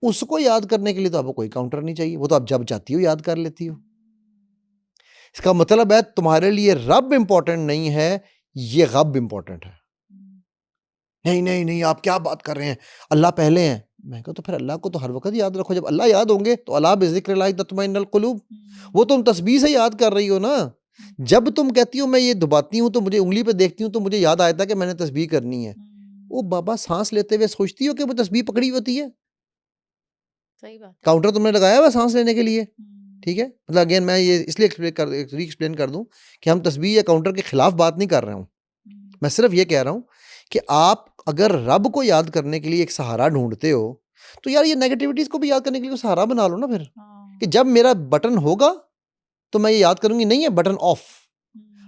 उसको याद करने के लिए तो आपको कोई काउंटर नहीं चाहिए, वो तो आप जब चाहती हो याद कर लेती हो। इसका मतलब है तुम्हारे लिए रब इंपॉर्टेंट नहीं है, ये गब इंपॉर्टेंट है। नहीं नहीं नहीं, आप क्या बात कर रहे हैं, अल्लाह पहले हैं। मैं कहा तो फिर अल्लाह को तो हर वक्त याद रखो, जब अल्लाह याद होंगे तो अल्लाह बिज़िक्रिल्लाहि तत्मइन्नुल कुलूब, वो तुम तस्बीह से याद कर रही हो ना। जब तुम कहती हो मैं ये दबाती हूँ तो मुझे उंगली पे देखती हूँ तो मुझे याद आता है कि मैंने तस्बीह करनी है, ओ बाबा सांस लेते हुए सोचती हो कि वो तस्बीह पकड़ी होती है, सही बात है। काउंटर तुमने लगाया हुआ सांस लेने के लिए, ठीक है। मतलब अगेन मैं ये इसलिए एक्सप्लेन कर दूं कि हम तस्बीह या काउंटर के खिलाफ बात नहीं कर रहे हूँ, मैं सिर्फ ये कह रहा हूँ कि आप अगर रब को याद करने के लिए एक सहारा ढूंढते हो तो यार ये नेगेटिविटीज को भी याद करने के लिए सहारा बना लो ना फिर, कि जब मेरा बटन होगा तो मैं ये याद करूंगी, नहीं है बटन ऑफ।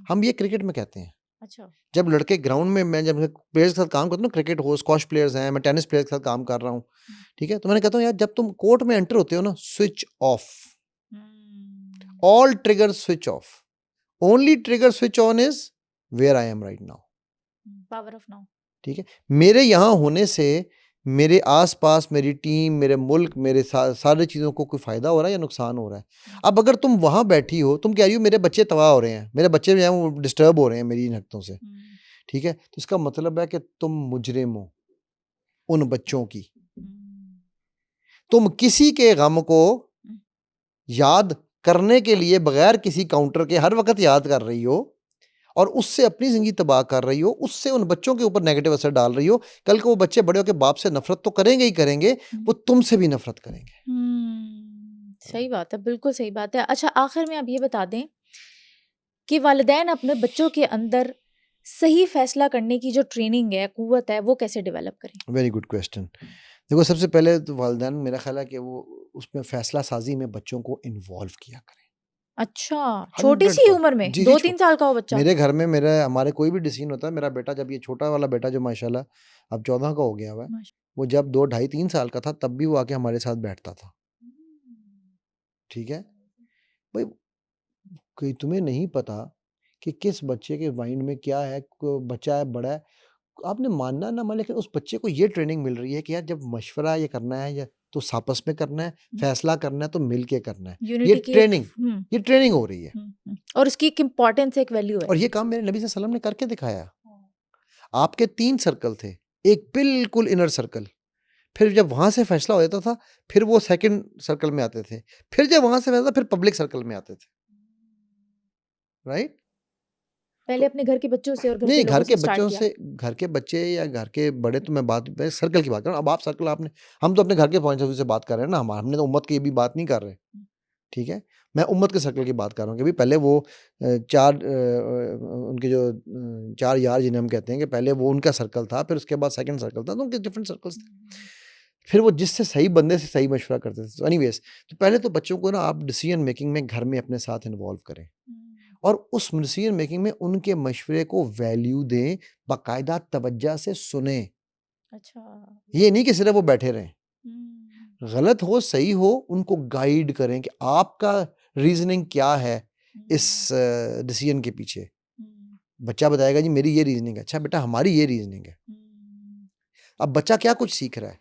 हम ये क्रिकेट में कहते हैं, अच्छा। जब लड़के ग्राउंड में, मैं जब प्लेयर्स के साथ काम करता हूँ ना, क्रिकेट हो, स्क्वॉश प्लेयर्स हैं, मैं टेनिस प्लेयर्स के साथ काम कर रहा हूँ, ठीक है, तो मैंने कहता हूँ यार जब तुम कोर्ट में एंटर होते हो ना, switch off, all trigger switch off, only trigger switch on is where I am right now, power off now. ठीक है। मेरे यहाँ होने से मेरे आसपास, मेरी टीम, मेरे मुल्क, मेरे सारे चीज़ों को कोई फ़ायदा हो रहा है या नुकसान हो रहा है। अब अगर तुम वहाँ बैठी हो, तुम कह रही हो मेरे बच्चे तबाह हो रहे हैं, मेरे बच्चे जो हैं वो डिस्टर्ब हो रहे हैं मेरी इन हरकतों से, ठीक है, तो इसका मतलब है कि तुम मुजरिम हो उन बच्चों की, तुम किसी के गम को याद करने के लिए बगैर किसी काउंटर के हर वक्त याद कर रही हो और उससे अपनी जिंदगी तबाह कर रही हो, उससे उन बच्चों के ऊपर नेगेटिव असर डाल रही हो। कल को वो बच्चे बड़े होकर बाप से नफरत तो करेंगे ही करेंगे, वो तुमसे भी नफरत करेंगे। सही बात है, बिल्कुल सही बात है। अच्छा, आखिर में आप ये बता दें कि वालिदैन अपने बच्चों के अंदर सही फैसला करने की जो ट्रेनिंग है, कुव्वत है, वो कैसे डेवलप करें? Very good question. देखो सबसे पहले तो वालिदैन, मेरा ख्याल है कि वो उसमें फैसला साजी में बच्चों को इन्वॉल्व किया करें। अच्छा, छोटी सी 100%। उम्र में जी जी, 2-3 साल का हो बच्चा? मेरे घर में मेरा हमारे कोई भी डिसीजन होता है, मेरा बेटा जब, ये छोटा वाला बेटा जो माशाल्लाह अब 14 का हो गया हुआ है, वो जब 2 ढाई 3 साल का था तब भी वो आके हमारे साथ बैठता था, ठीक है भाई। कोई तुम्हें नहीं पता कि किस बच्चे के माइंड में क्या है, बच्चा है बड़ा है, आपने मानना ना मान, लेकिन उस बच्चे को ये ट्रेनिंग मिल रही है कि यार जब मशवरा ये करना है या तो आपस में करना है, फैसला करना है तो मिल के करना है, ये यूनिटी की एक ट्रेनिंग, ये ट्रेनिंग हो रही है। और उसकी एक इम्पोर्टेंस, एक वैल्यू है। और ये काम मेरे नबी सल्लल्लाहु अलैहि वसल्लम ने करके दिखाया। आपके 3 सर्कल थे, एक बिल्कुल इनर सर्कल, फिर जब वहां से फैसला हो जाता था फिर वो सेकंड सर्कल में आते थे, फिर जब वहां से फैसला फिर पब्लिक सर्कल में आते थे, राइट। पहले अपने घर के बच्चों से और घर के नहीं, लोगों घर के से स्टार्ट बच्चों किया। से, घर के बच्चे या घर के बड़े, तो मैं बात सर्कल की बात कर रहा हूँ। अब आप सर्कल, आपने, हम तो अपने घर के पॉइंट ऑफ व्यू से बात कर रहे हैं ना, हमने तो उम्मत की भी बात नहीं कर रहे, ठीक है। मैं उम्मत के सर्कल की बात कर रहा हूँ कि भाई पहले वो उनके जो 4 यार जिन्हें हम कहते हैं, कि पहले वो उनका सर्कल था, फिर उसके बाद सेकंड सर्कल था, तो उनके डिफरेंट सर्कल्स थे, फिर वो जिससे सही बंदे से सही मशवरा करते थे। तो एनीवेज, तो पहले तो बच्चों को ना आप डिसीजन मेकिंग में घर में अपने साथ इन्वॉल्व करें और उस डिसीजन मेकिंग में उनके मशवरे को वैल्यू दें, बाकायदा तवज्जो से सुने। अच्छा। ये नहीं कि सिर्फ वो बैठे रहें, गलत हो सही हो उनको गाइड करें कि आपका रीजनिंग क्या है इस डिसीजन के पीछे। बच्चा बताएगा जी मेरी ये रीजनिंग है, अच्छा बेटा हमारी ये रीजनिंग है। अब बच्चा क्या कुछ सीख रहा है,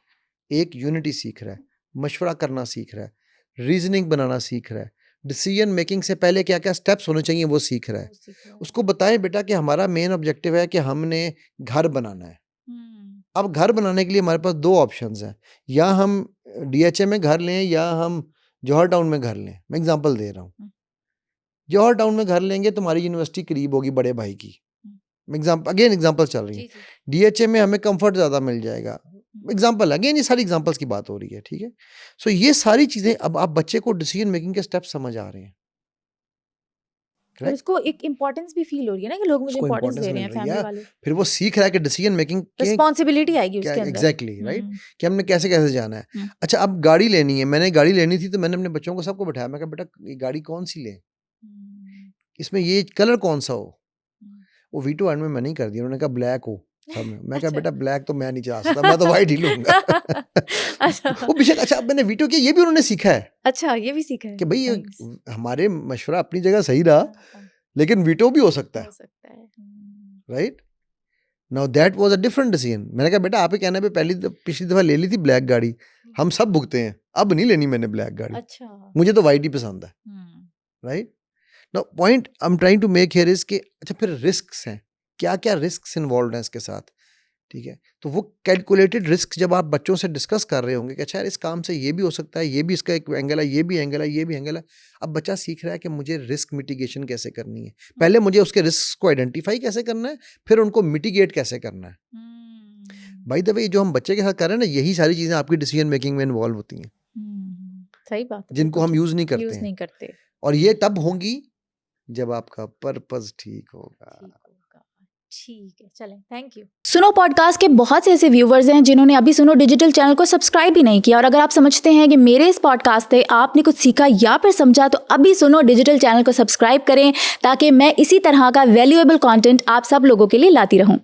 एक यूनिटी सीख रहा है, मशवरा करना सीख रहा है, रीजनिंग बनाना सीख रहा है, डिसीजन मेकिंग से पहले क्या क्या स्टेप्स होने चाहिए वो सीख रहा है। उसको बताएं बेटा कि हमारा मेन ऑब्जेक्टिव है कि हमने घर बनाना है, अब घर बनाने के लिए हमारे पास 2 ऑप्शंस हैं, या हम DHA में घर लें या हम जौहर टाउन में घर लें। मैं एग्जांपल दे रहा हूँ। जौहर टाउन में घर लेंगे तो हमारी यूनिवर्सिटी करीब होगी बड़े भाई की। एग्जांपल चल रही है। DHA में हमें कंफर्ट ज़्यादा मिल जाएगा। एग्जांपल अगेन, ये सारी एग्जांपल्स की बात हो रही है, ठीक है। सो ये सारी चीज़ें, अब आप बच्चे को डिसीजन मेकिंग के स्टेप्स समझ आ रहे हैं, और उसको एक इम्पोर्टेंस भी फील हो रही है ना कि लोग मुझे उसको इम्पोर्टेंस importance दे रहे हैं, मिल रही फैमिली है। वाले। फिर वो सीख रहा है कि डिसीजन मेकिंग रिस्पॉन्सिबिलिटी आएगी उसके अंदर। एग्जैक्टली राइट, कि हमने कैसे कैसे जाना है। अच्छा, अब गाड़ी लेनी है, मैंने गाड़ी लेनी थी तो मैंने अपने बच्चों को सबको बैठाया, मैं कहा बेटा ये गाड़ी कौन सी ले, इसमें ये कलर कौन सा हो। वो वीटो एंड में मैं नहीं कर दिया, उन्होंने कहा ब्लैक हो सब में। मैं कहा बेटा ब्लैक तो मैं नहीं चला सकता, मैं तो वाइट ही लूंगा। वो बेशक, अच्छा अब मैंने वीटो किया, ये भी उन्होंने सीखा है। अच्छा, ये भी सीखा है कि भाई हमारे मशवरा अपनी जगह सही रहा, लेकिन वीटो भी हो सकता है, right. Now that was a different decision. मैंने कहा बेटा आप ही कहने पे पिछली दफा ले ली थी ब्लैक गाड़ी, हम सब भुगते हैं, अब नहीं लेनी मैंने ब्लैक गाड़ी। अच्छा, मुझे तो वाइट ही पसंद है, right. Now point I am trying to make here is कि अच्छा फिर रिस्क्स हैं, क्या क्या रिस्क्स इन्वॉल्व हैं इसके साथ, ठीक है। तो वो कैलकुलेटेड रिस्क जब आप बच्चों से डिस्कस कर रहे होंगे कि अच्छा यार इस काम से ये भी हो सकता है, ये भी इसका एक एंगल है, ये भी एंगल है, ये भी एंगल है। अब बच्चा सीख रहा है कि मुझे रिस्क मिटिगेशन कैसे करनी है, पहले मुझे उसके रिस्क को आइडेंटिफाई कैसे करना है, फिर उनको मिटिगेट कैसे करना है। बाय द वे जो हम बच्चे के साथ कर रहे हैं ना, यही सारी चीजें आपकी डिसीजन मेकिंग में इन्वॉल्व होती हैं, सही बात है, जिनको हम यूज नहीं करते हैं। और ये तब होंगी जब आपका पर्पस ठीक होगा। ठीक है, चलें, थैंक यू। सुनो पॉडकास्ट के बहुत से ऐसे व्यूवर्स हैं जिन्होंने अभी सुनो डिजिटल चैनल को सब्सक्राइब भी नहीं किया, और अगर आप समझते हैं कि मेरे इस पॉडकास्ट से आपने कुछ सीखा या फिर समझा, तो अभी सुनो डिजिटल चैनल को सब्सक्राइब करें ताकि मैं इसी तरह का वैल्यूएबल कंटेंट आप सब लोगों के लिए लाती रहूं।